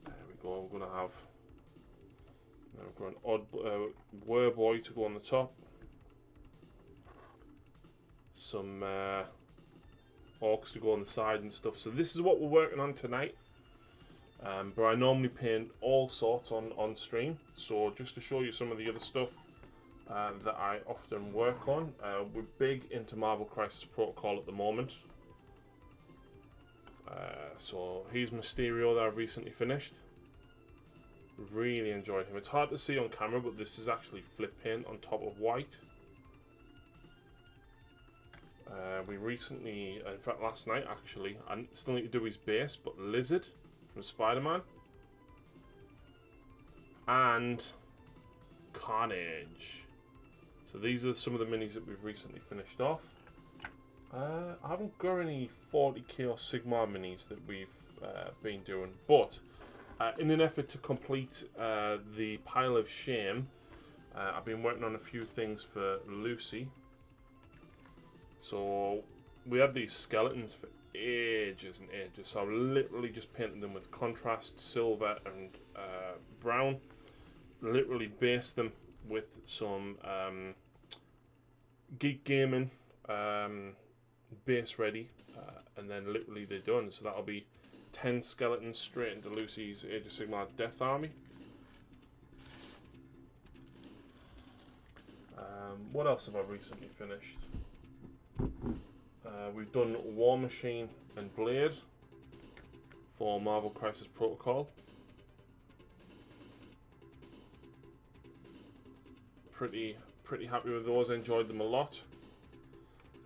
There we go, we're going to have... We've got an odd wereboy to go on the top. Some orcs to go on the side and stuff. So this is what we're working on tonight. But I normally paint all sorts on stream. So just to show you some of the other stuff that I often work on. We're big into Marvel Crisis Protocol at the moment. So here's Mysterio that I've recently finished. Really enjoyed him. It's hard to see on camera, but this is actually flip paint on top of white. We recently, in fact last night actually, I still need to do his base, but Lizard from Spider-Man. And Carnage. So these are some of the minis that we've recently finished off. I haven't got any 40k or Sigmar minis that we've been doing, but in an effort to complete the pile of shame, I've been working on a few things for Lucy. So we had these skeletons for ages and ages, so I literally just painted them with contrast, silver and brown. Literally based them with some Geek Gaming base ready, and then literally they're done. So that'll be 10 skeletons straight into Lucy's Age of Sigmar Death Army. What else have I recently finished? We've done War Machine and Blade for Marvel Crisis Protocol. Pretty happy with those. Enjoyed them a lot.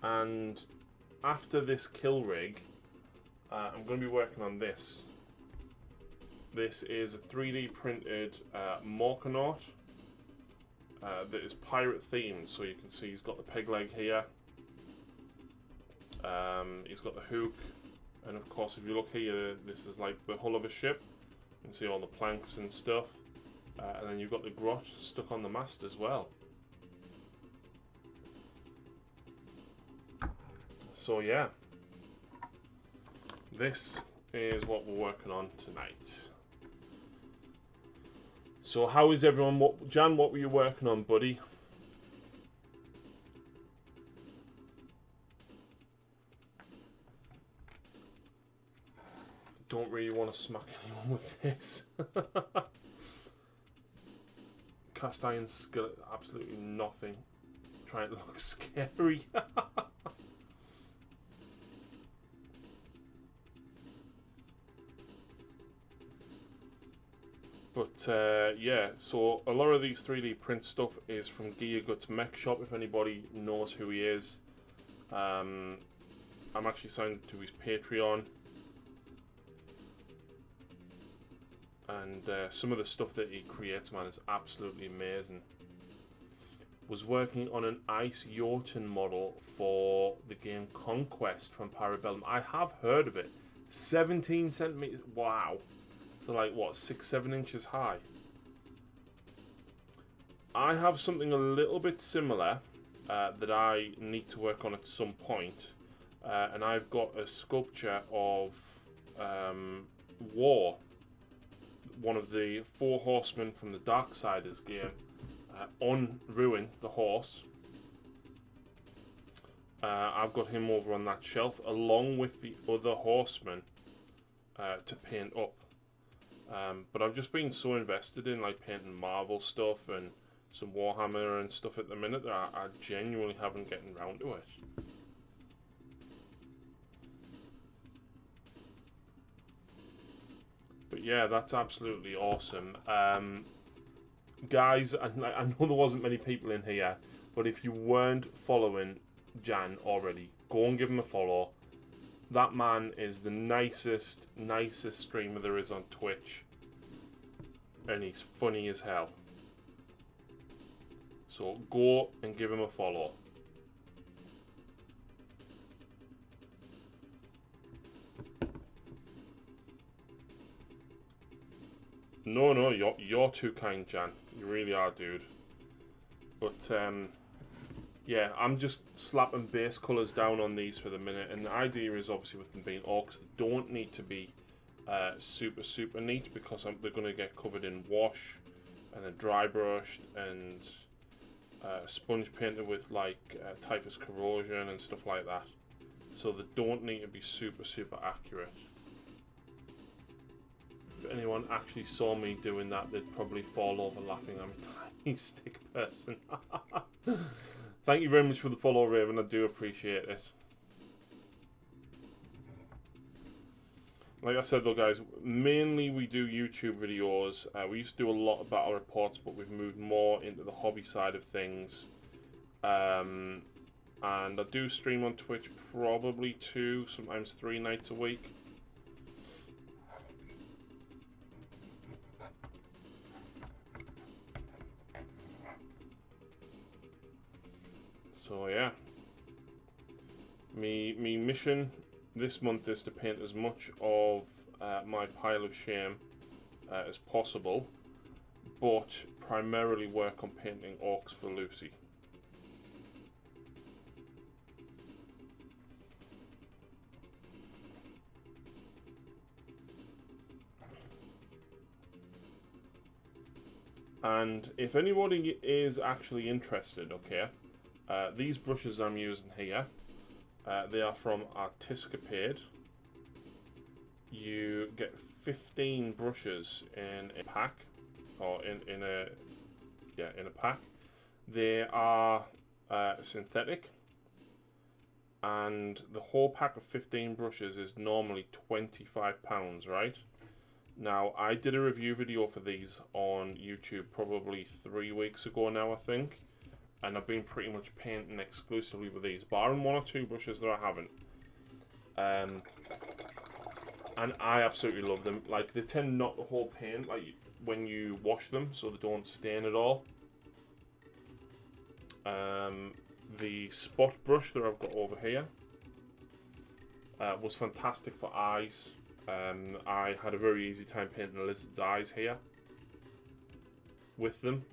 And after this kill rig, I'm going to be working on this. This is a 3D printed Morkonaut that is pirate themed. So you can see he's got the peg leg here. He's got the hook, and of course if you look here, this is like the hull of a ship. You can see all the planks and stuff, and then you've got the grot stuck on the mast as well. So yeah, this is what we're working on tonight. So how is everyone? Jan, what were you working on, buddy? Don't really want to smack anyone with this. Cast iron skillet, absolutely nothing. Trying to look scary. But yeah, so a lot of these 3D print stuff is from Gear Guts Mech Shop, if anybody knows who he is. I'm actually signed to his Patreon. And some of the stuff that he creates, man, is absolutely amazing. Was working on an Ice Jotun model for the game Conquest from Parabellum. I have heard of it. 17 centimeters. Wow. So like what, 6-7 inches high. I have something a little bit similar that I need to work on at some point, and I've got a sculpture of War, one of the 4 horsemen from the Darksiders game, on Ruin, the horse. I've got him over on that shelf, along with the other horsemen to paint up. But I've just been so invested in like painting Marvel stuff and some Warhammer and stuff at the minute that I genuinely haven't gotten round to it. But yeah, that's absolutely awesome. Guys, I know there wasn't many people in here, but if you weren't following Jan already, go and give him a follow. That man is the nicest streamer there is on Twitch. And he's funny as hell. So go and give him a follow. No, you're too kind, Jan. You really are, dude. But yeah, I'm just slapping base colours down on these for the minute, and the idea is obviously with them being orcs, they don't need to be super neat, because they're going to get covered in wash and then dry brushed and sponge painted with like typhus corrosion and stuff like that. So they don't need to be super accurate. If anyone actually saw me doing that, they'd probably fall over laughing. I'm a tiny stick person. Thank you very much for the follow, Raven. I do appreciate it. Like I said though, guys, mainly we do YouTube videos. We used to do a lot of battle reports, but we've moved more into the hobby side of things. And I do stream on Twitch probably 2, sometimes 3 nights a week. So yeah, me mission this month is to paint as much of my pile of shame as possible, but primarily work on painting orcs for Lucy. And if anybody is actually interested, okay, these brushes I'm using here, they are from Artiscapade. You get 15 brushes in a pack, or in a pack. They are synthetic, and the whole pack of 15 brushes is normally £25, right? Now, I did a review video for these on YouTube probably 3 weeks ago now, I think. And I've been pretty much painting exclusively with these, barring 1 or 2 brushes that I haven't. and I absolutely love them. Like, they tend not to hold paint like when you wash them, so they don't stain at all. The spot brush that I've got over here was fantastic for eyes. I had a very easy time painting the lizard's eyes here with them.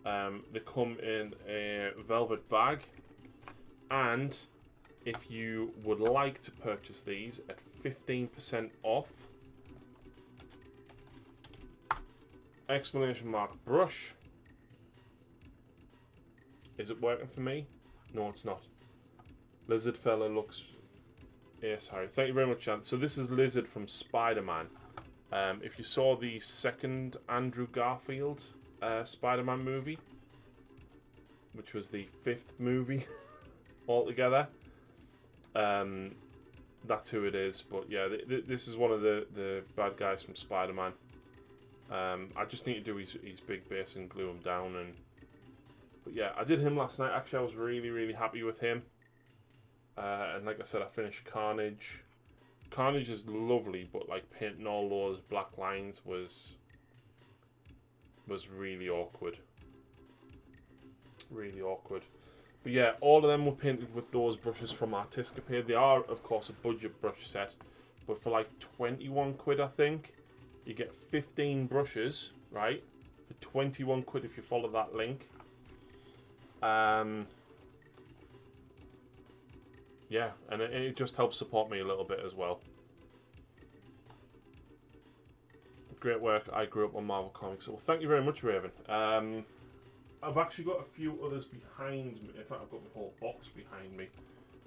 They come in a velvet bag, and if you would like to purchase these at 15% off, exclamation mark brush. Is it working for me? No, it's not. Lizard fella looks... Yes, Harry. Thank you very much, Jan. So this is Lizard from Spider-Man. If you saw the second Andrew Garfield Spider-Man movie, which was the 5th movie altogether, that's who it is. But yeah, this is one of the bad guys from Spider-Man. I just need to do his big base and glue him down. But yeah, I did him last night. Actually, I was really, really happy with him. And like I said, I finished Carnage. Carnage is lovely, but like painting all those black lines was really awkward. Really awkward. But yeah, all of them were painted with those brushes from Artiscapade. They are, of course, a budget brush set, but for like 21 quid, I think, you get 15 brushes, right? For 21 quid if you follow that link. Yeah, and it just helps support me a little bit as well. Great work. I grew up on Marvel Comics. Well, thank you very much, Raven. I've actually got a few others behind me. In fact, I've got the whole box behind me.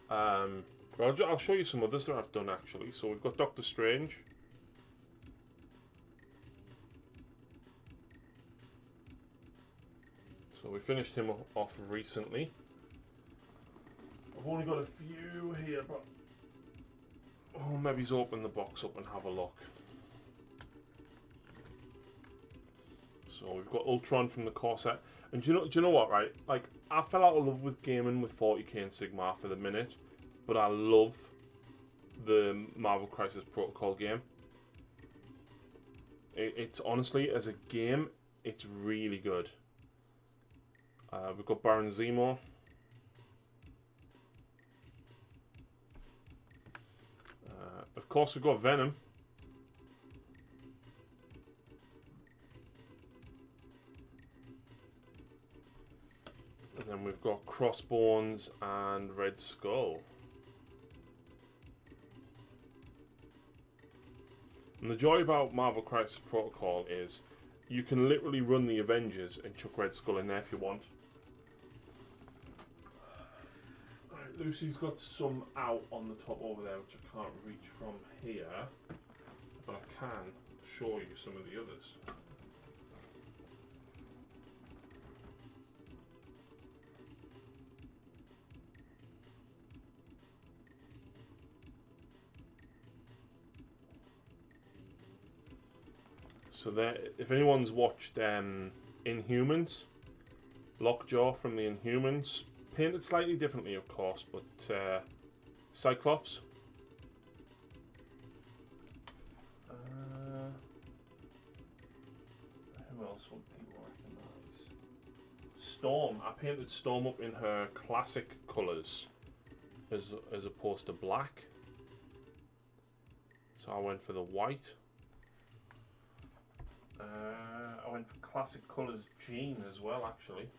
But I'll show you some others that I've done, actually. So we've got Doctor Strange. So we finished him off recently. I've only got a few here, but... Oh, maybe he's open the box up and have a look. So we've got Ultron from the core set. And do you know what, right? Like, I fell out of love with gaming with 40k and Sigmar for the minute, but I love the Marvel Crisis Protocol game. It's honestly, as a game, it's really good. We've got Baron Zemo. Of course, we've got Venom. And then we've got Crossbones and Red Skull. And the joy about Marvel Crisis Protocol is you can literally run the Avengers and chuck Red Skull in there if you want. Right, Lucy's got some out on the top over there which I can't reach from here, but I can show you some of the others. So there, if anyone's watched Inhumans, Lockjaw from the Inhumans, painted slightly differently of course, but Cyclops. Who else would people recognise? Storm. I painted Storm up in her classic colours as opposed to black. So I went for the white. I went for classic colours Jean as well, actually.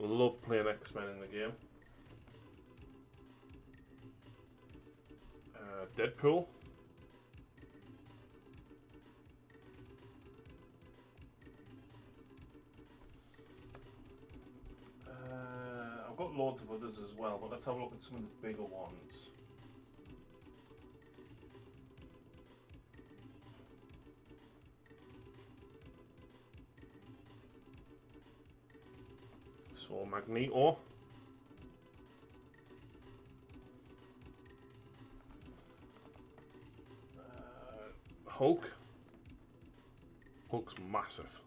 I love playing X-Men in the game. Deadpool. I've got loads of others as well, but let's have a look at some of the bigger ones. So Magneto. Hulk. Hulk's massive.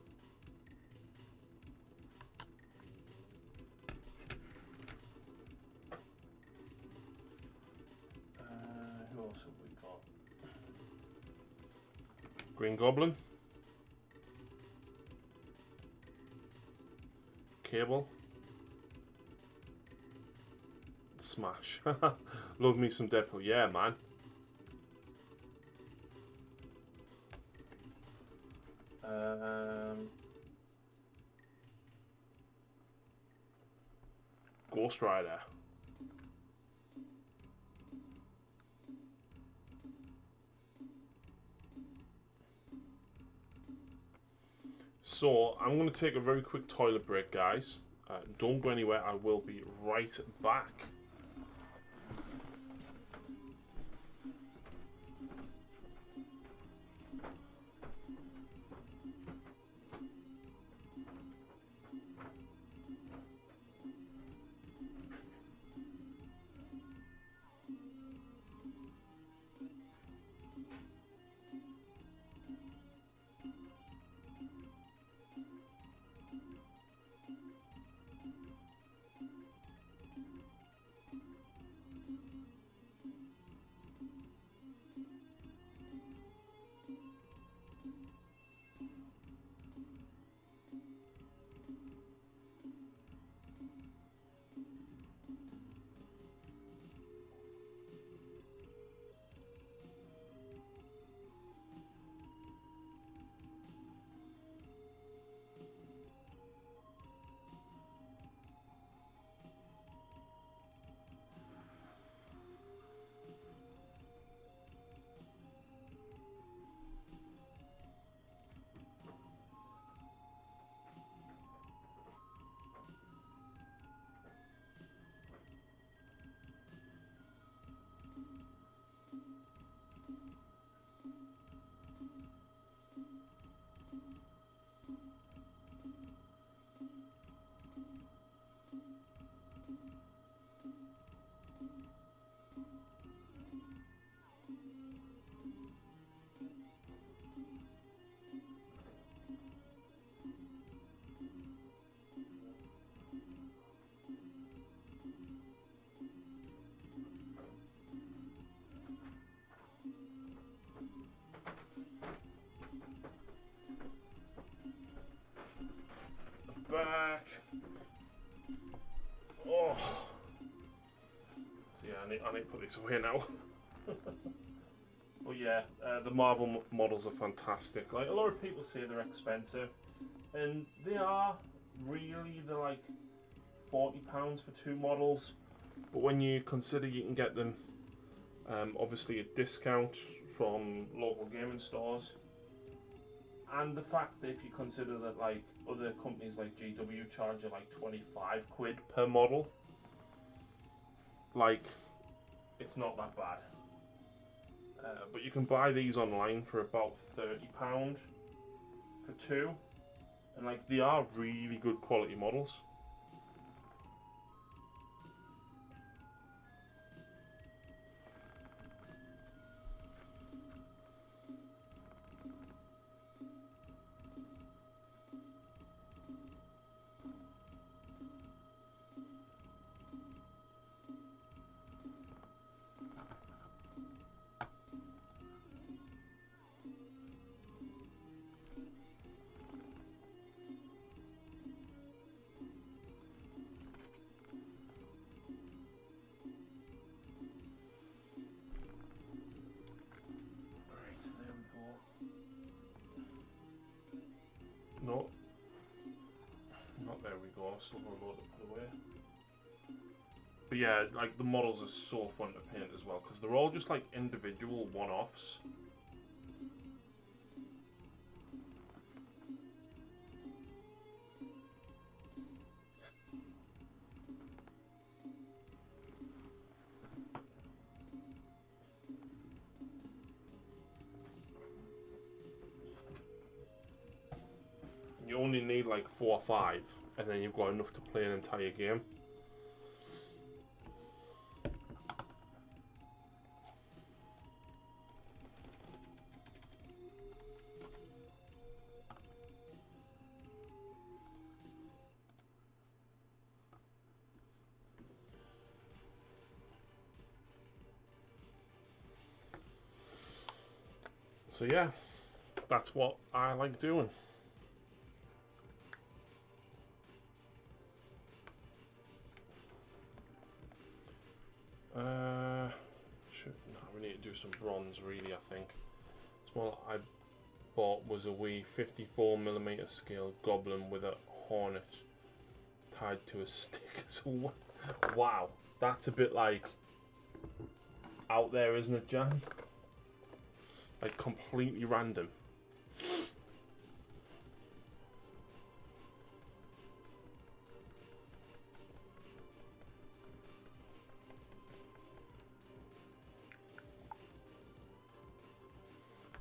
Green Goblin. Cable. Smash. Love me some Deadpool. Yeah, man. Ghost Rider. So, I'm going to take a very quick toilet break, guys. Don't go anywhere. I will be right back. Back. Oh. So yeah, I need to put this away now. But yeah, the Marvel models are fantastic. Like, a lot of people say they're expensive, and they are. Really, they're like £40 for 2 models. But when you consider you can get them, obviously at discount from local gaming stores, and the fact that if you consider that like other companies like GW charge you like 25 quid per model, like, it's not that bad. But you can buy these online for about £30 for 2, and like, they are really good quality models. No. Not there we go, still got a lot to put away. But yeah, like, the models are so fun to paint as well, because they're all just like individual one-offs. You only need like 4 or 5, and then you've got enough to play an entire game. So yeah, That's what I like doing. We need to do some bronze, really. I think it's what I bought was a wee 54mm scale goblin with a hornet tied to a stick. So, wow, that's a bit like out there, isn't it, Jan? Like completely random.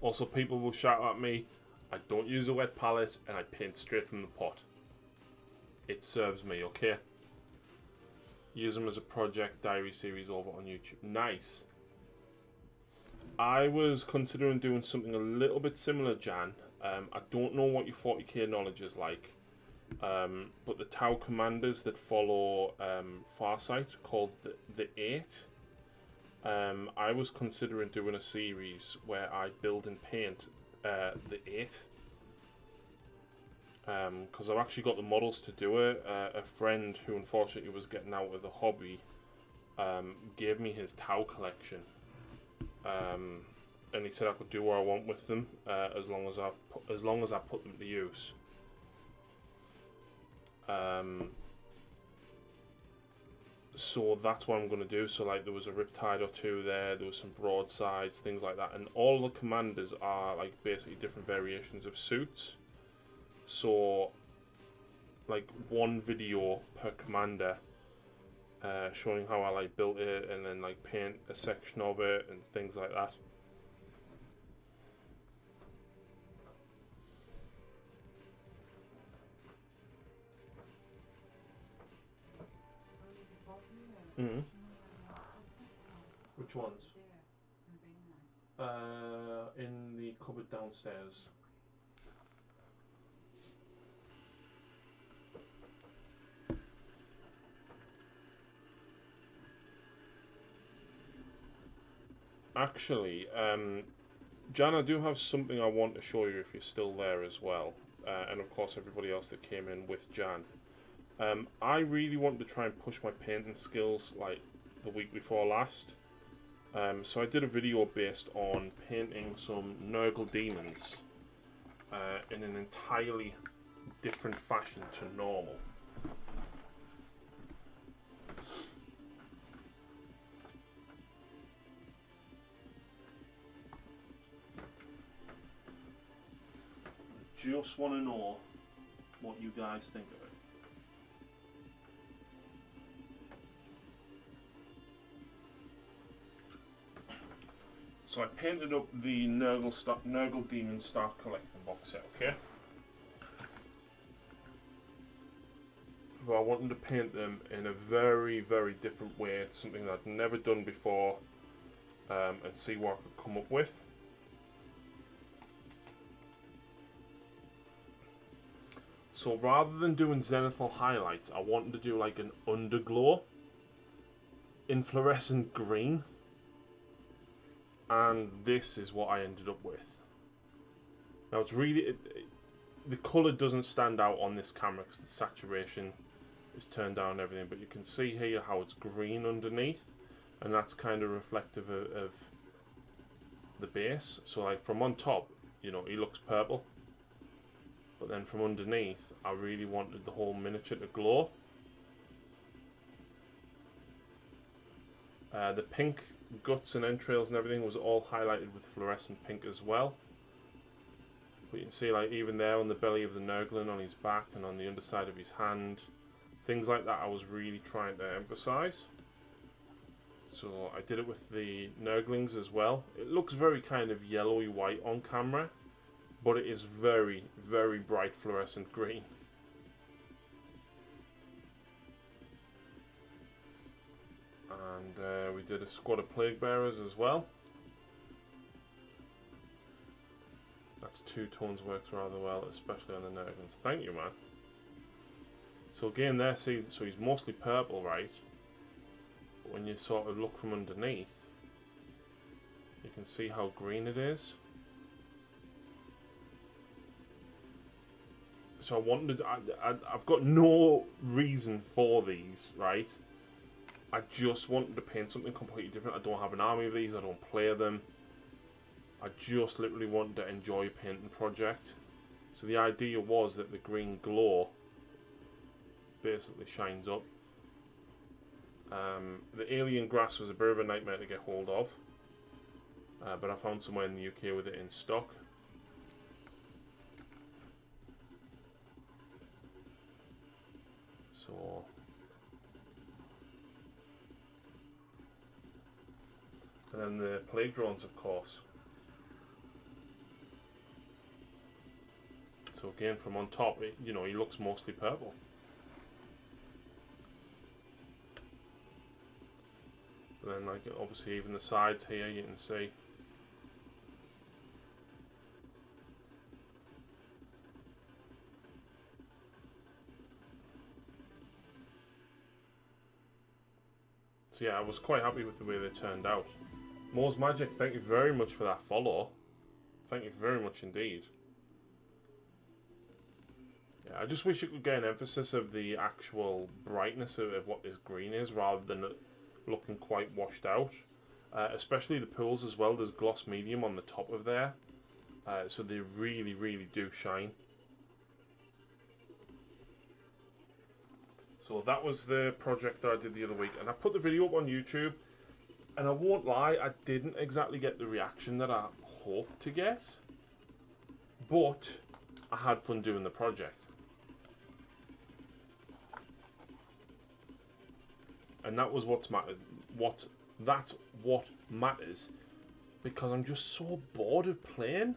Also, people will shout at me, I don't use a wet palette and I paint straight from the pot. It serves me, okay? Use them as a project diary series over on YouTube. Nice. I was considering doing something a little bit similar, Jan. I don't know what your 40k knowledge is like, but the Tau commanders that follow Farsight, called the 8, I was considering doing a series where I build and paint the 8, because I've actually got the models to do it. A friend who unfortunately was getting out of the hobby gave me his Tau collection, and he said I could do what I want with them as long as I put them to use. So that's what I'm going to do. So like there was a Riptide or two there was some broadsides, things like that, and all the commanders are like basically different variations of suits. So like one video per commander, showing how I like built it, and then like paint a section of it and things like that. Mm-hmm. Which ones? In the cupboard downstairs. Actually, Jan, I do have something I want to show you if you're still there as well, and of course everybody else that came in with Jan. I really want to try and push my painting skills like the week before last. So I did a video based on painting some Nurgle demons in an entirely different fashion to normal. Just want to know what you guys think of it. So I painted up the Nurgle Demon Start Collecting box set, okay? But I wanted to paint them in a very, very different way. It's something that I'd never done before, and see what I could come up with. So rather than doing zenithal highlights, I wanted to do like an underglow in fluorescent green. And this is what I ended up with. Now it's really, the colour doesn't stand out on this camera because the saturation is turned down and everything, but you can see here how it's green underneath, and that's kind of reflective of the base. So like from on top, you know, he looks purple, but then from underneath I really wanted the whole miniature to glow. The pink guts and entrails and everything was all highlighted with fluorescent pink as well. But you can see like even there on the belly of the Nurglin, on his back and on the underside of his hand, things like that I was really trying to emphasize. So I did it with the Nurglings as well. It looks very kind of yellowy white on camera, but it is very, very bright fluorescent green. And we did a squad of Plague Bearers as well. That's two tones, works rather well, especially on the Nurglins. Thank you, man. So again there, see, so he's mostly purple, right? But when you sort of look from underneath, you can see how green it is. So I wanted, I've got no reason for these, right? I just wanted to paint something completely different. I don't have an army of these, I don't play them. I just literally wanted to enjoy a painting project. So the idea was that the green glow basically shines up. The alien grass was a bit of a nightmare to get hold of. But I found somewhere in the UK with it in stock. So and then the plague drones, of course. So again, from on top, you know, he looks mostly purple. And then, like, obviously, even the sides here, you can see. So yeah, I was quite happy with the way they turned out. Moore's Magic, thank you very much for that follow. Thank you very much indeed. Yeah, I just wish you could get an emphasis of the actual brightness of what this green is, rather than it looking quite washed out. Especially the pools as well, there's gloss medium on the top of there. So they really, really do shine. So that was the project that I did the other week, and I put the video up on YouTube, and I won't lie, I didn't exactly get the reaction that I hoped to get, but I had fun doing the project. And that was what's mattered. That's what matters, because I'm just so bored of playing.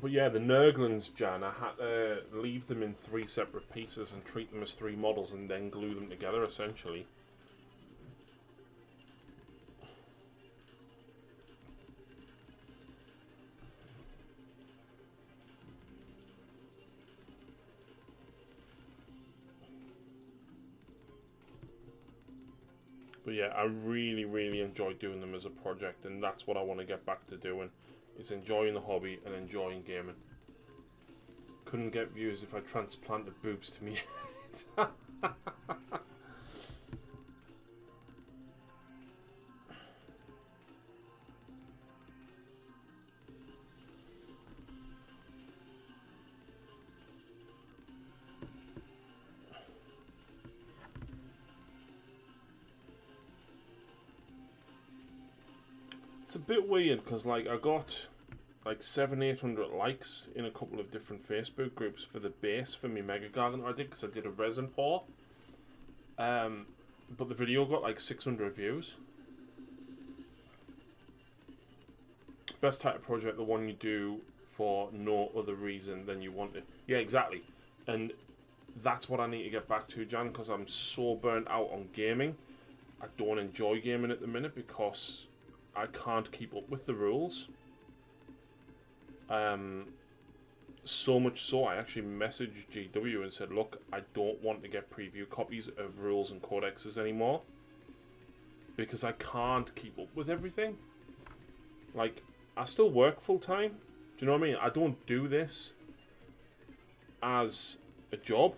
But yeah, the Nurglings, Jan, I had to leave them in 3 separate pieces and treat them as 3 models and then glue them together, essentially. But yeah, I really, really enjoyed doing them as a project, and that's what I want to get back to doing, is enjoying the hobby and enjoying gaming. Couldn't get views if I transplanted boobs to me head. It's a bit weird because, like, I got like 700-800 likes in a couple of different Facebook groups for the base for me Mega Gargant I did, because I did a resin pour. But the video got like 600 views. Best type of project, the one you do for no other reason than you want it. Yeah, exactly. And that's what I need to get back to, Jan, because I'm so burnt out on gaming. I don't enjoy gaming at the minute because I can't keep up with the rules. So much so I actually messaged GW and said, look, I don't want to get preview copies of rules and codexes anymore, because I can't keep up with everything. Like, I still work full time. Do you know what I mean? I don't do this as a job.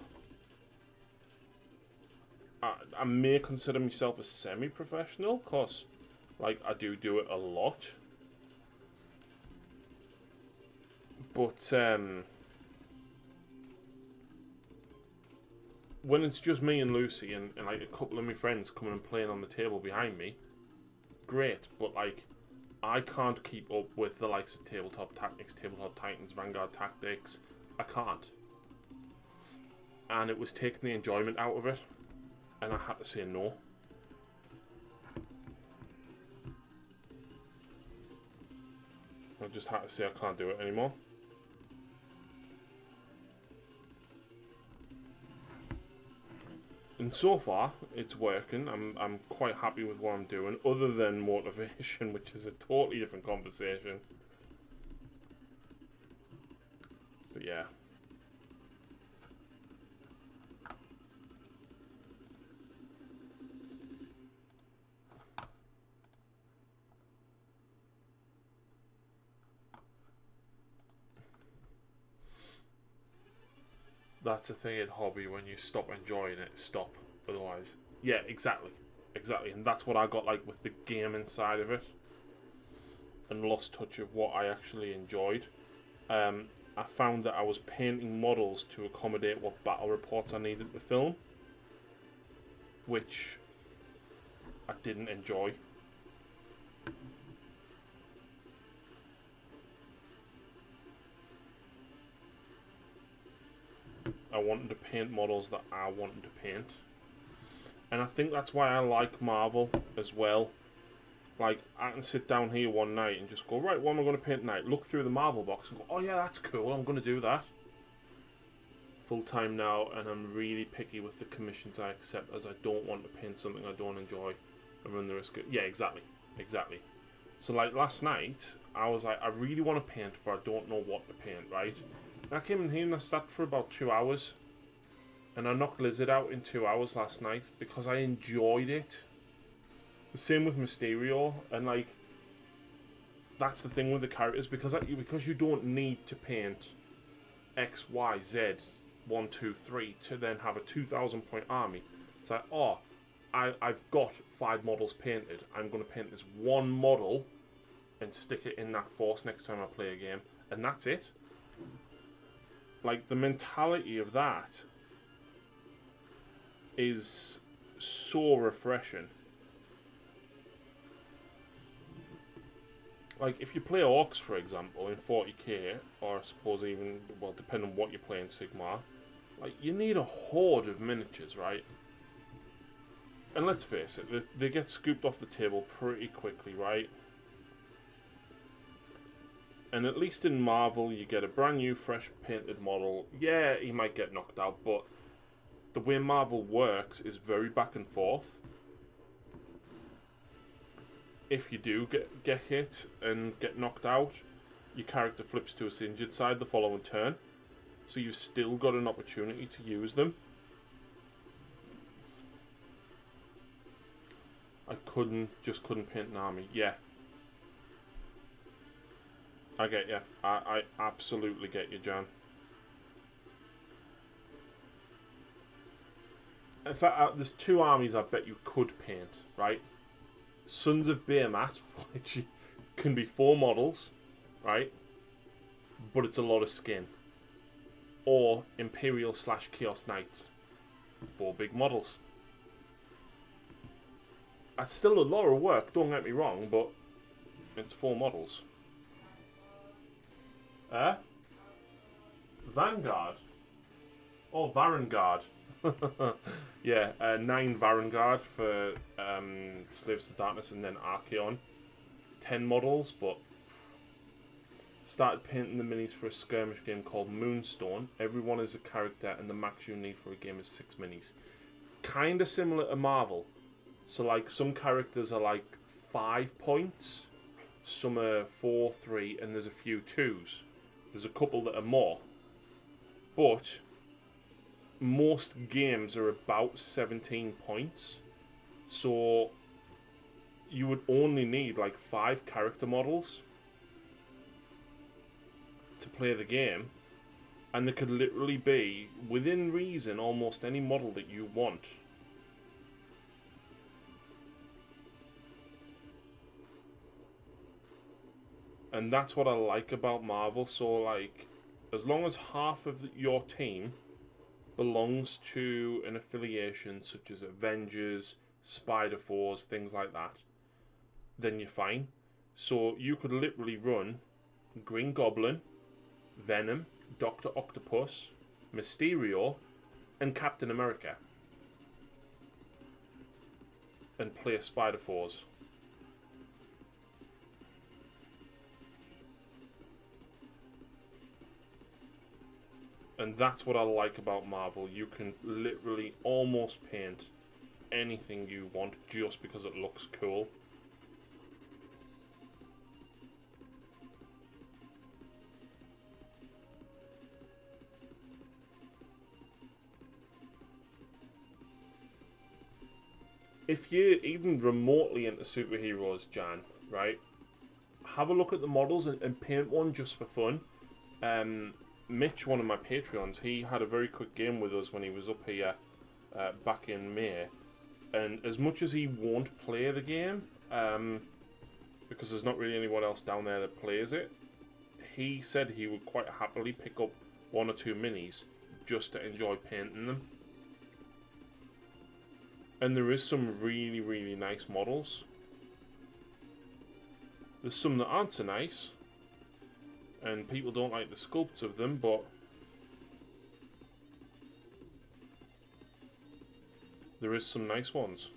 I may consider myself a semi-professional, because, like, I do it a lot. But when it's just me and Lucy and like a couple of my friends coming and playing on the table behind me, great. But like, I can't keep up with the likes of Tabletop Tactics, Tabletop Titans, Vanguard Tactics. I can't. And it was taking the enjoyment out of it, and I had to say no. I just had to say I can't do it anymore. And so far, it's working. I'm quite happy with what I'm doing, other than motivation, which is a totally different conversation. But yeah. That's the thing in hobby, when you stop enjoying it, stop. Otherwise, yeah, exactly, and that's what I got like with the gaming side of it, and lost touch of what I actually enjoyed. I found that I was painting models to accommodate what battle reports I needed to film, which I didn't enjoy. I wanted to paint models that I wanted to paint. And I think that's why I like Marvel as well. Like, I can sit down here one night and just go, right, what am I going to paint tonight? Look through the Marvel box and go, oh yeah, that's cool, I'm going to do that. Full time now, and I'm really picky with the commissions I accept, as I don't want to paint something I don't enjoy and run the risk of... Yeah, exactly. So like last night, I was like, I really want to paint, but I don't know what to paint, right? And I came in here and I sat for about 2 hours. And I knocked Lizard out in 2 hours last night because I enjoyed it. The same with Mysterio, and like, that's the thing with the characters, because you don't need to paint X, Y, Z, 1, 2, 3 to then have a 2,000 point army. It's like, oh, I've got 5 models painted. I'm going to paint this one model and stick it in that force next time I play a game, and that's it. Like, the mentality of that is so refreshing. Like, if you play Orcs, for example, in 40k, or I suppose even, well, depending on what you play in Sigmar, like, you need a horde of miniatures, right? And let's face it, they get scooped off the table pretty quickly, right? And at least in Marvel, you get a brand new, fresh painted model. Yeah, he might get knocked out, but the way Marvel works is very back and forth. If you do get hit and get knocked out, your character flips to his injured side the following turn. So you've still got an opportunity to use them. I just couldn't paint an army. Yeah. I get you. I absolutely get you, Jan. In fact, there's 2 armies I bet you could paint, right? Sons of Behemoth, which can be 4 models, right? But it's a lot of skin. Or Imperial/Chaos Knights, 4 big models. That's still a lot of work, don't get me wrong, but it's 4 models. Vanguard? Oh, Varangard. Yeah, 9 Varangard for Slaves to Darkness, and then Archeon. 10 models, but started painting the minis for a skirmish game called Moonstone. Everyone is a character, and the max you need for a game is 6 minis. Kinda similar to Marvel. So like, some characters are like 5 points, some are 4, 3, and there's a few 2s. There's a couple that are more. But most games are about 17 points. So you would only need like 5 character models to play the game. And there could literally be, within reason, almost any model that you want. And that's what I like about Marvel. So, like, as long as half of your team belongs to an affiliation such as Avengers, Spider-Force, things like that, then you're fine. So you could literally run Green Goblin, Venom, Dr. Octopus, Mysterio, and Captain America, and play a Spider-Force. And that's what I like about Marvel. You can literally almost paint anything you want just because it looks cool. If you're even remotely into superheroes, Jan, right? Have a look at the models and paint one just for fun. Mitch, one of my Patreons, he had a very quick game with us when he was up here back in May. And as much as he won't play the game, because there's not really anyone else down there that plays it, he said he would quite happily pick up 1 or 2 minis just to enjoy painting them. And there is some really, really nice models. There's some that aren't so nice, and people don't like the sculpts of them, but there is some nice ones.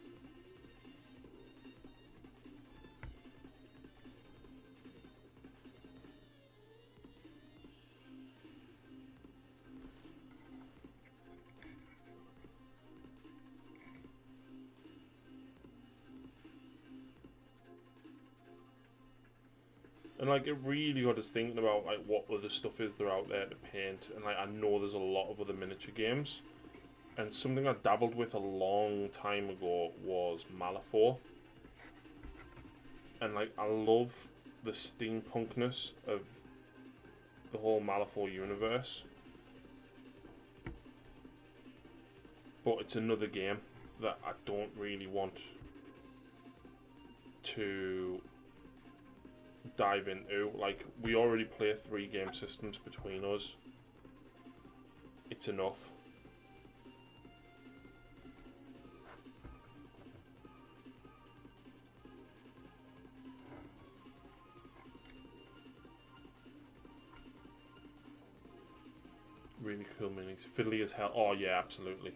And like, it really got us thinking about like what other stuff is there out there to paint. And like, I know there's a lot of other miniature games, and something I dabbled with a long time ago was Malifaux. And like, I love the steampunkness of the whole Malifaux universe, but it's another game that I don't really want to dive into. Like, we already play 3 game systems between us. It's enough. Really cool minis. Fiddly as hell. Oh yeah, absolutely.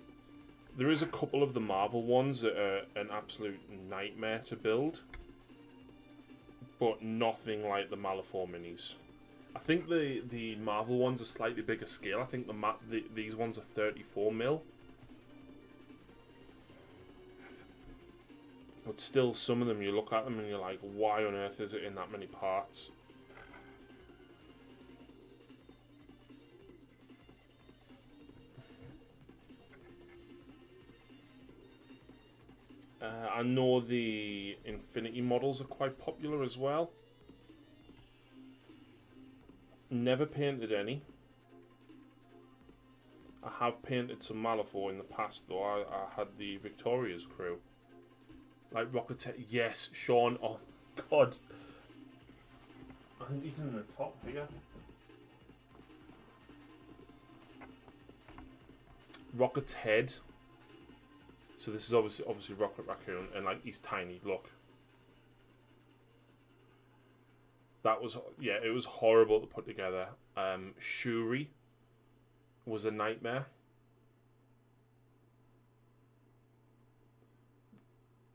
There is a couple of the Marvel ones that are an absolute nightmare to build, but nothing like the Malifaux minis. I think the Marvel ones are slightly bigger scale. I think these ones are 34mm. But still, some of them, you look at them and you're like, why on earth is it in that many parts? I know the Infinity models are quite popular as well. Never painted any. I have painted some Malifaux in the past though. I had the Victoria's crew. Like Rocket, yes, Sean, oh god. I think he's in the top here. Rocket's head. So this is obviously Rocket Raccoon, and like, he's tiny, look. That was, yeah, it was horrible to put together. Shuri was a nightmare.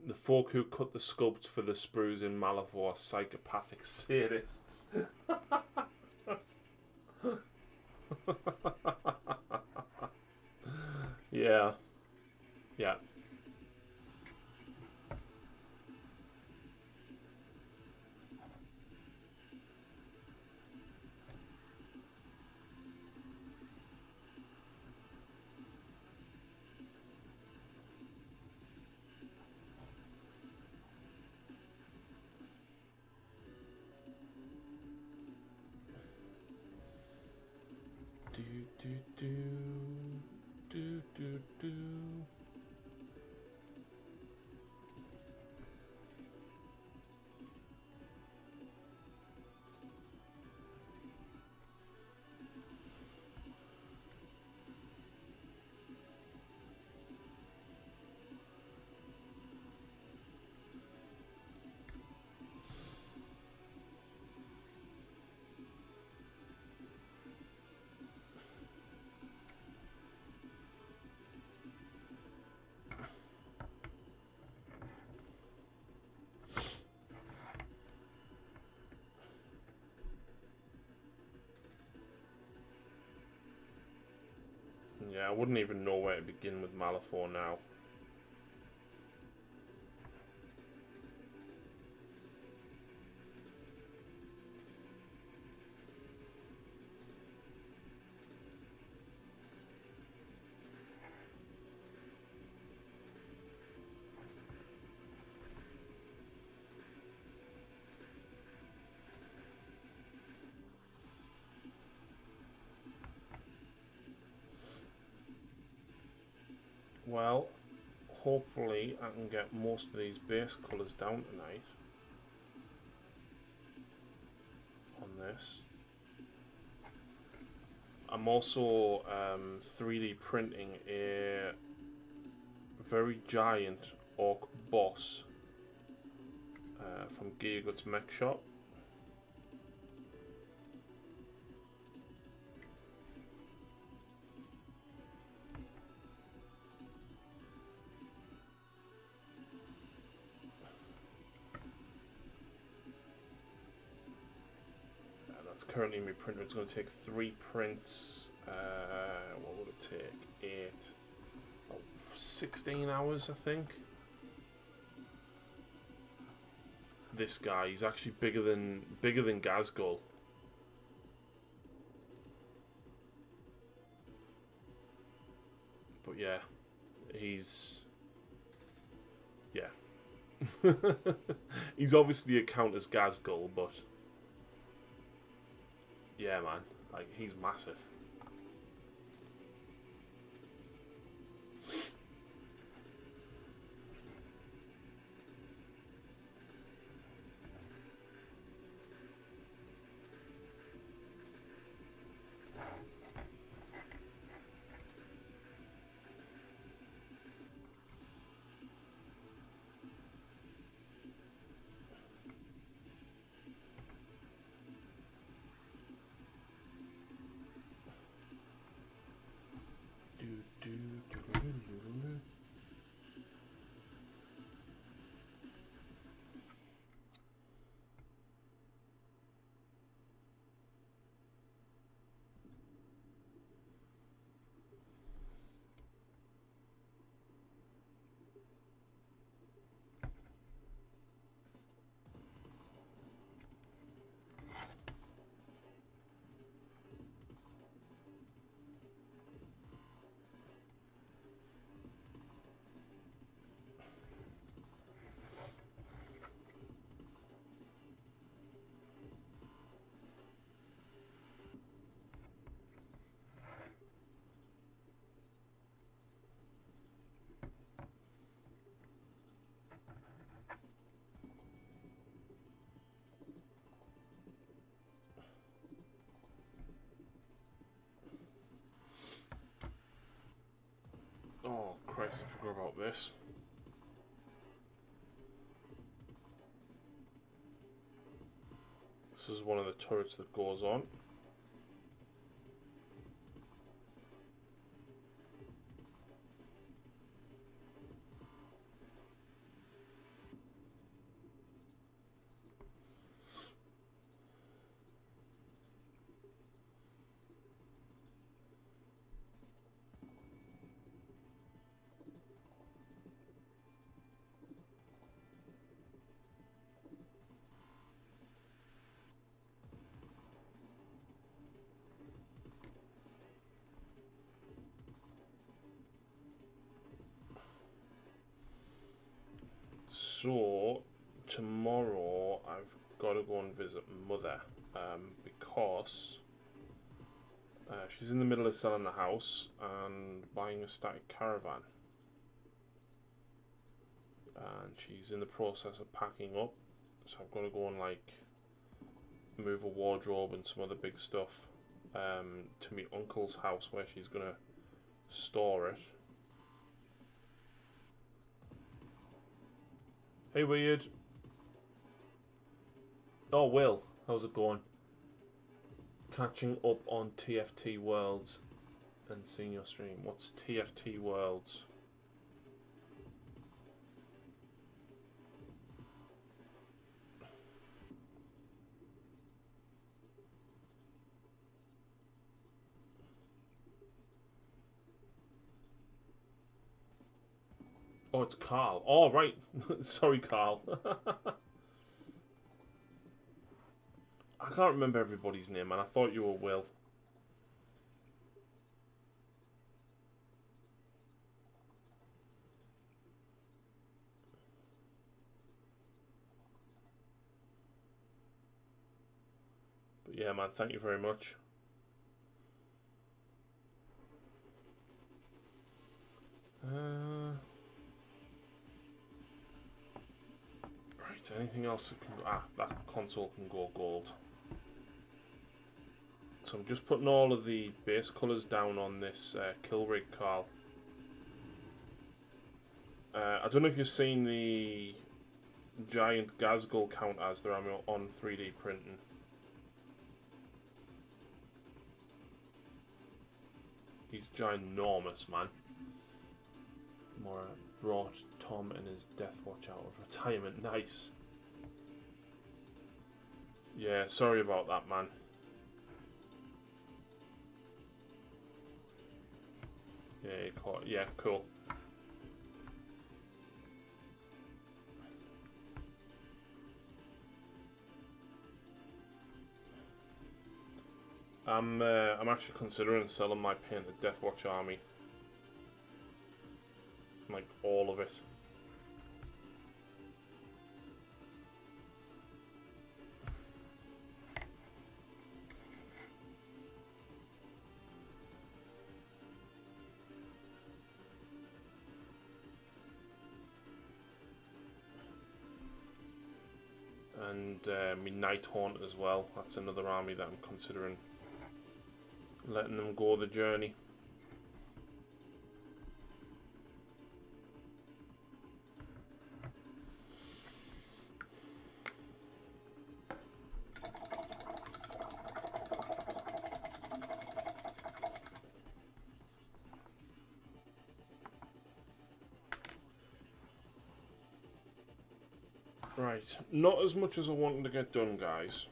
The folk who cut the sculpts for the sprues in Malifaux are psychopathic sadists. Yeah. Yeah. Do. Yeah, I wouldn't even know where to begin with Malifaux now. Well, hopefully I can get most of these base colours down tonight on this. I'm also 3D printing a very giant orc boss from Gear Goods Mech Shop. That's currently in my printer. It's going to take 3 prints. What would it take? 8, 16 hours, I think. This guy, he's actually bigger than Gazgul. But yeah, he's he's obviously a count as Gazgul, but yeah, man, like he's massive. Oh Christ, I forgot about this. This is one of the turrets that goes on. So tomorrow I've got to go and visit Mother because she's in the middle of selling the house and buying a static caravan, and she's in the process of packing up. So I've got to go and like move a wardrobe and some other big stuff to my uncle's house where she's gonna store it. Hey, Weird. Oh, Will. How's it going? Catching up on TFT Worlds and seeing your stream. What's TFT Worlds? Oh, it's Carl. Oh, right. Sorry, Carl. I can't remember everybody's name, man. I thought you were Will. But yeah, man, thank you very much. Right, anything else that can go... that console can go gold. So I'm just putting all of the base colours down on this kill rig, Carl. I don't know if you've seen the giant Gazgul counters that are on 3D printing. He's ginormous, man. More brought Tom and his Death Watch out of retirement. Nice. Yeah, sorry about that, man. Yeah, cool. I'm actually considering selling my painted Deathwatch army, like all of it. And my Night Haunt as well. That's another army that I'm considering letting them go the journey. Right, not as much as I wanted to get done, guys,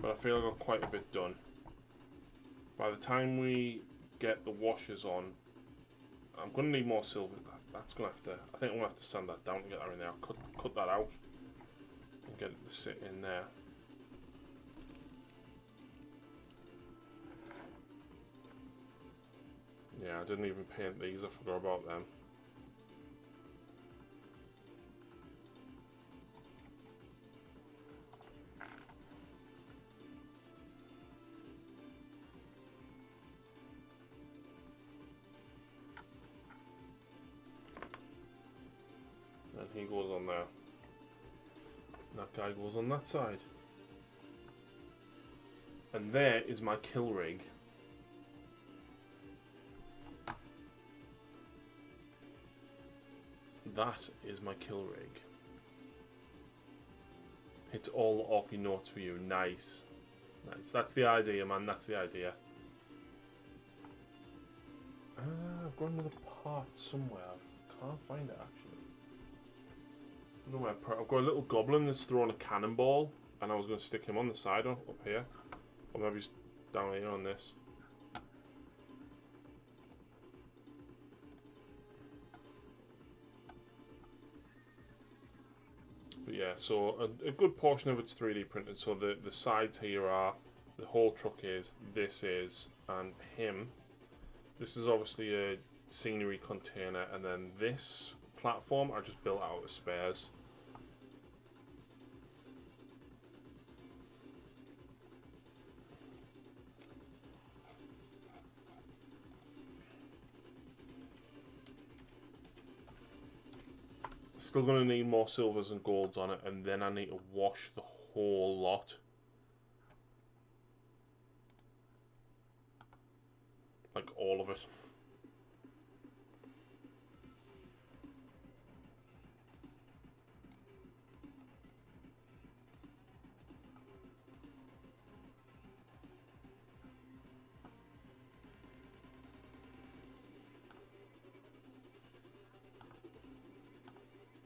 but I feel I got quite a bit done. By the time we get the washers on, I'm going to need more silver. That's going to have to... I think I'm going to have to sand that down to get that in there. I'll cut that out and get it to sit in there. Yeah, I didn't even paint these. I forgot about them. And he goes on there. And that guy goes on that side. And there is my kill rig. That is my kill rig. It's all Orky notes for you. Nice. Nice. That's the idea, man. That's the idea. I've got another part somewhere. I can't find it, actually. I don't know where I've got a little goblin that's throwing a cannonball, and I was going to stick him on the side up here. Or maybe he's down here on this. But yeah, so a good portion of it's 3D printed. So the sides here are, the whole truck is, this is, and him. This is obviously a scenery container, and then this platform I just built out of spares. Still going to need more silvers and golds on it, and then I need to wash the whole lot. Like all of it.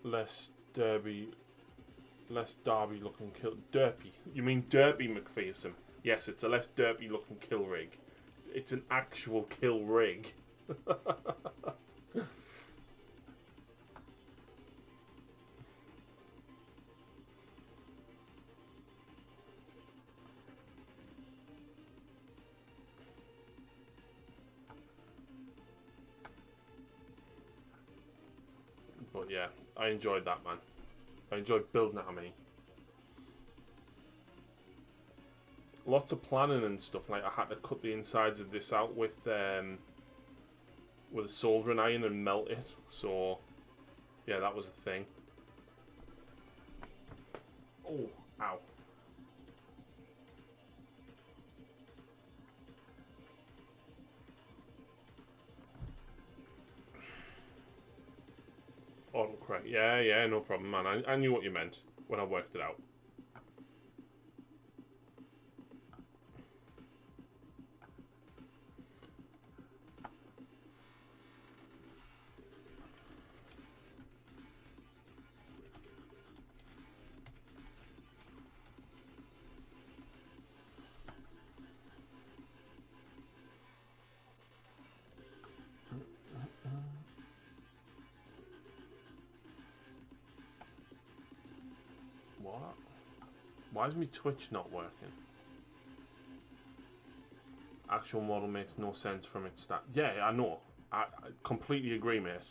Less derby looking kill. Derpy. You mean Derpy McPherson? Yes, it's a less derpy looking kill rig. It's an actual kill rig. But yeah, I enjoyed that, man. I enjoyed building that army. Lots of planning and stuff. Like I had to cut the insides of this out with with a soldering iron and melt it. So, yeah, that was a thing. Oh, ow. Autocorrect. Yeah, no problem, man. I knew what you meant when I worked it out. What? Why is my Twitch not working? Actual model makes no sense from its start. Yeah, I know. I completely agree, mate.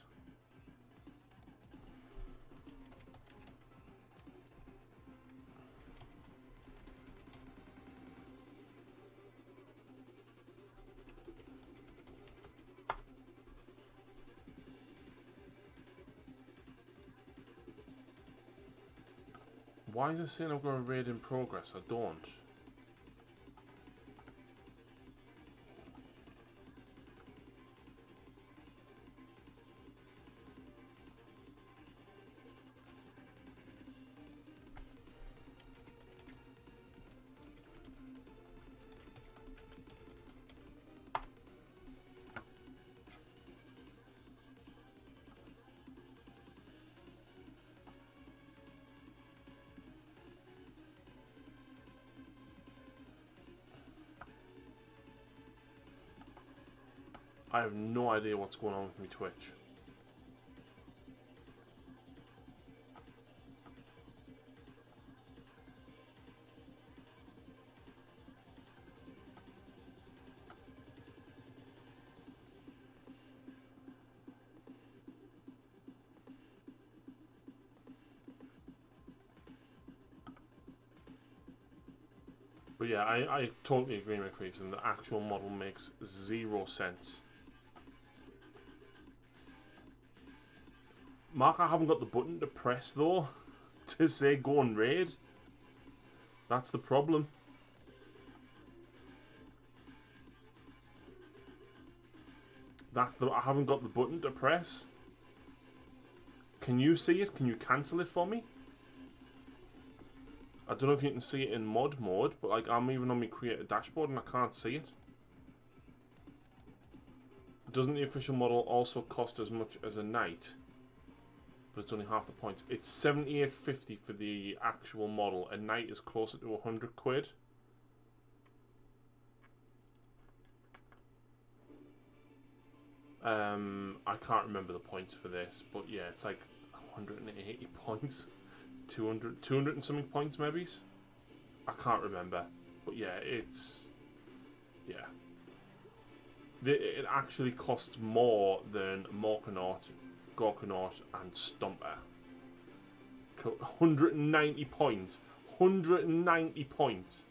Why is it saying I've got a raid in progress? I don't. I have no idea what's going on with my Twitch. But yeah, I totally agree, McPherson. The actual model makes 0 sense. Mark, I haven't got the button to press though to say go and raid. That's the problem. I haven't got the button to press. Can you see it? Can you cancel it for me? I don't know if you can see it in mod mode, but like I'm even on my creator dashboard and I can't see it. Doesn't the official model also cost as much as a knight? But it's only half the points. It's 78.50 for the actual model. A knight is closer to 100 quid. I can't remember the points for this, but yeah, it's like 180 points. 200 and something points, maybe? I can't remember. But yeah, it's... Yeah. It actually costs more than Morkonaut, Gorkonaut and Stomper. 190 points. 190 points.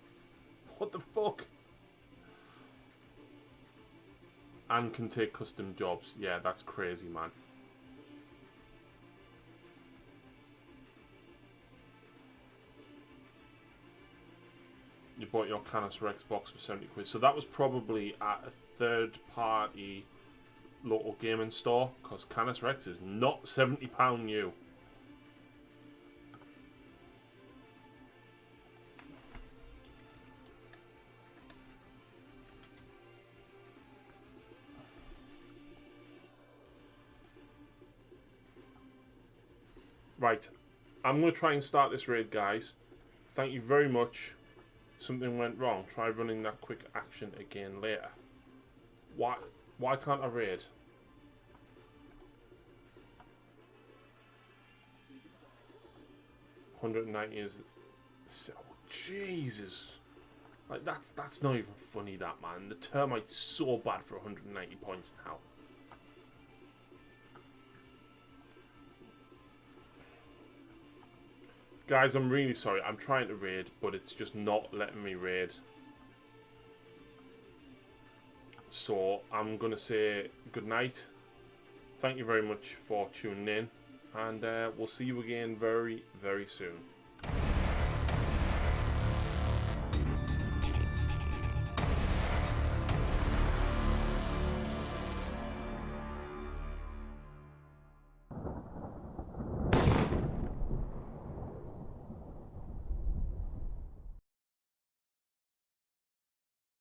What the fuck? And can take custom jobs. Yeah, that's crazy, man. You bought your Canis Rex box for 70 quid. So that was probably at a third-party local gaming store, because Canis Rex is not £70 new. Right, I'm going to try and start this raid, guys. Thank you very much. Something went wrong. Try running that quick action again later. Why can't I raid? $190 is... Oh, Jesus. Like, that's not even funny, that, man. The termite's so bad for 190 points now. Guys, I'm really sorry. I'm trying to raid, but it's just not letting me raid. So, I'm going to say goodnight. thank you very much for tuning in, and we'll see you again very, very soon.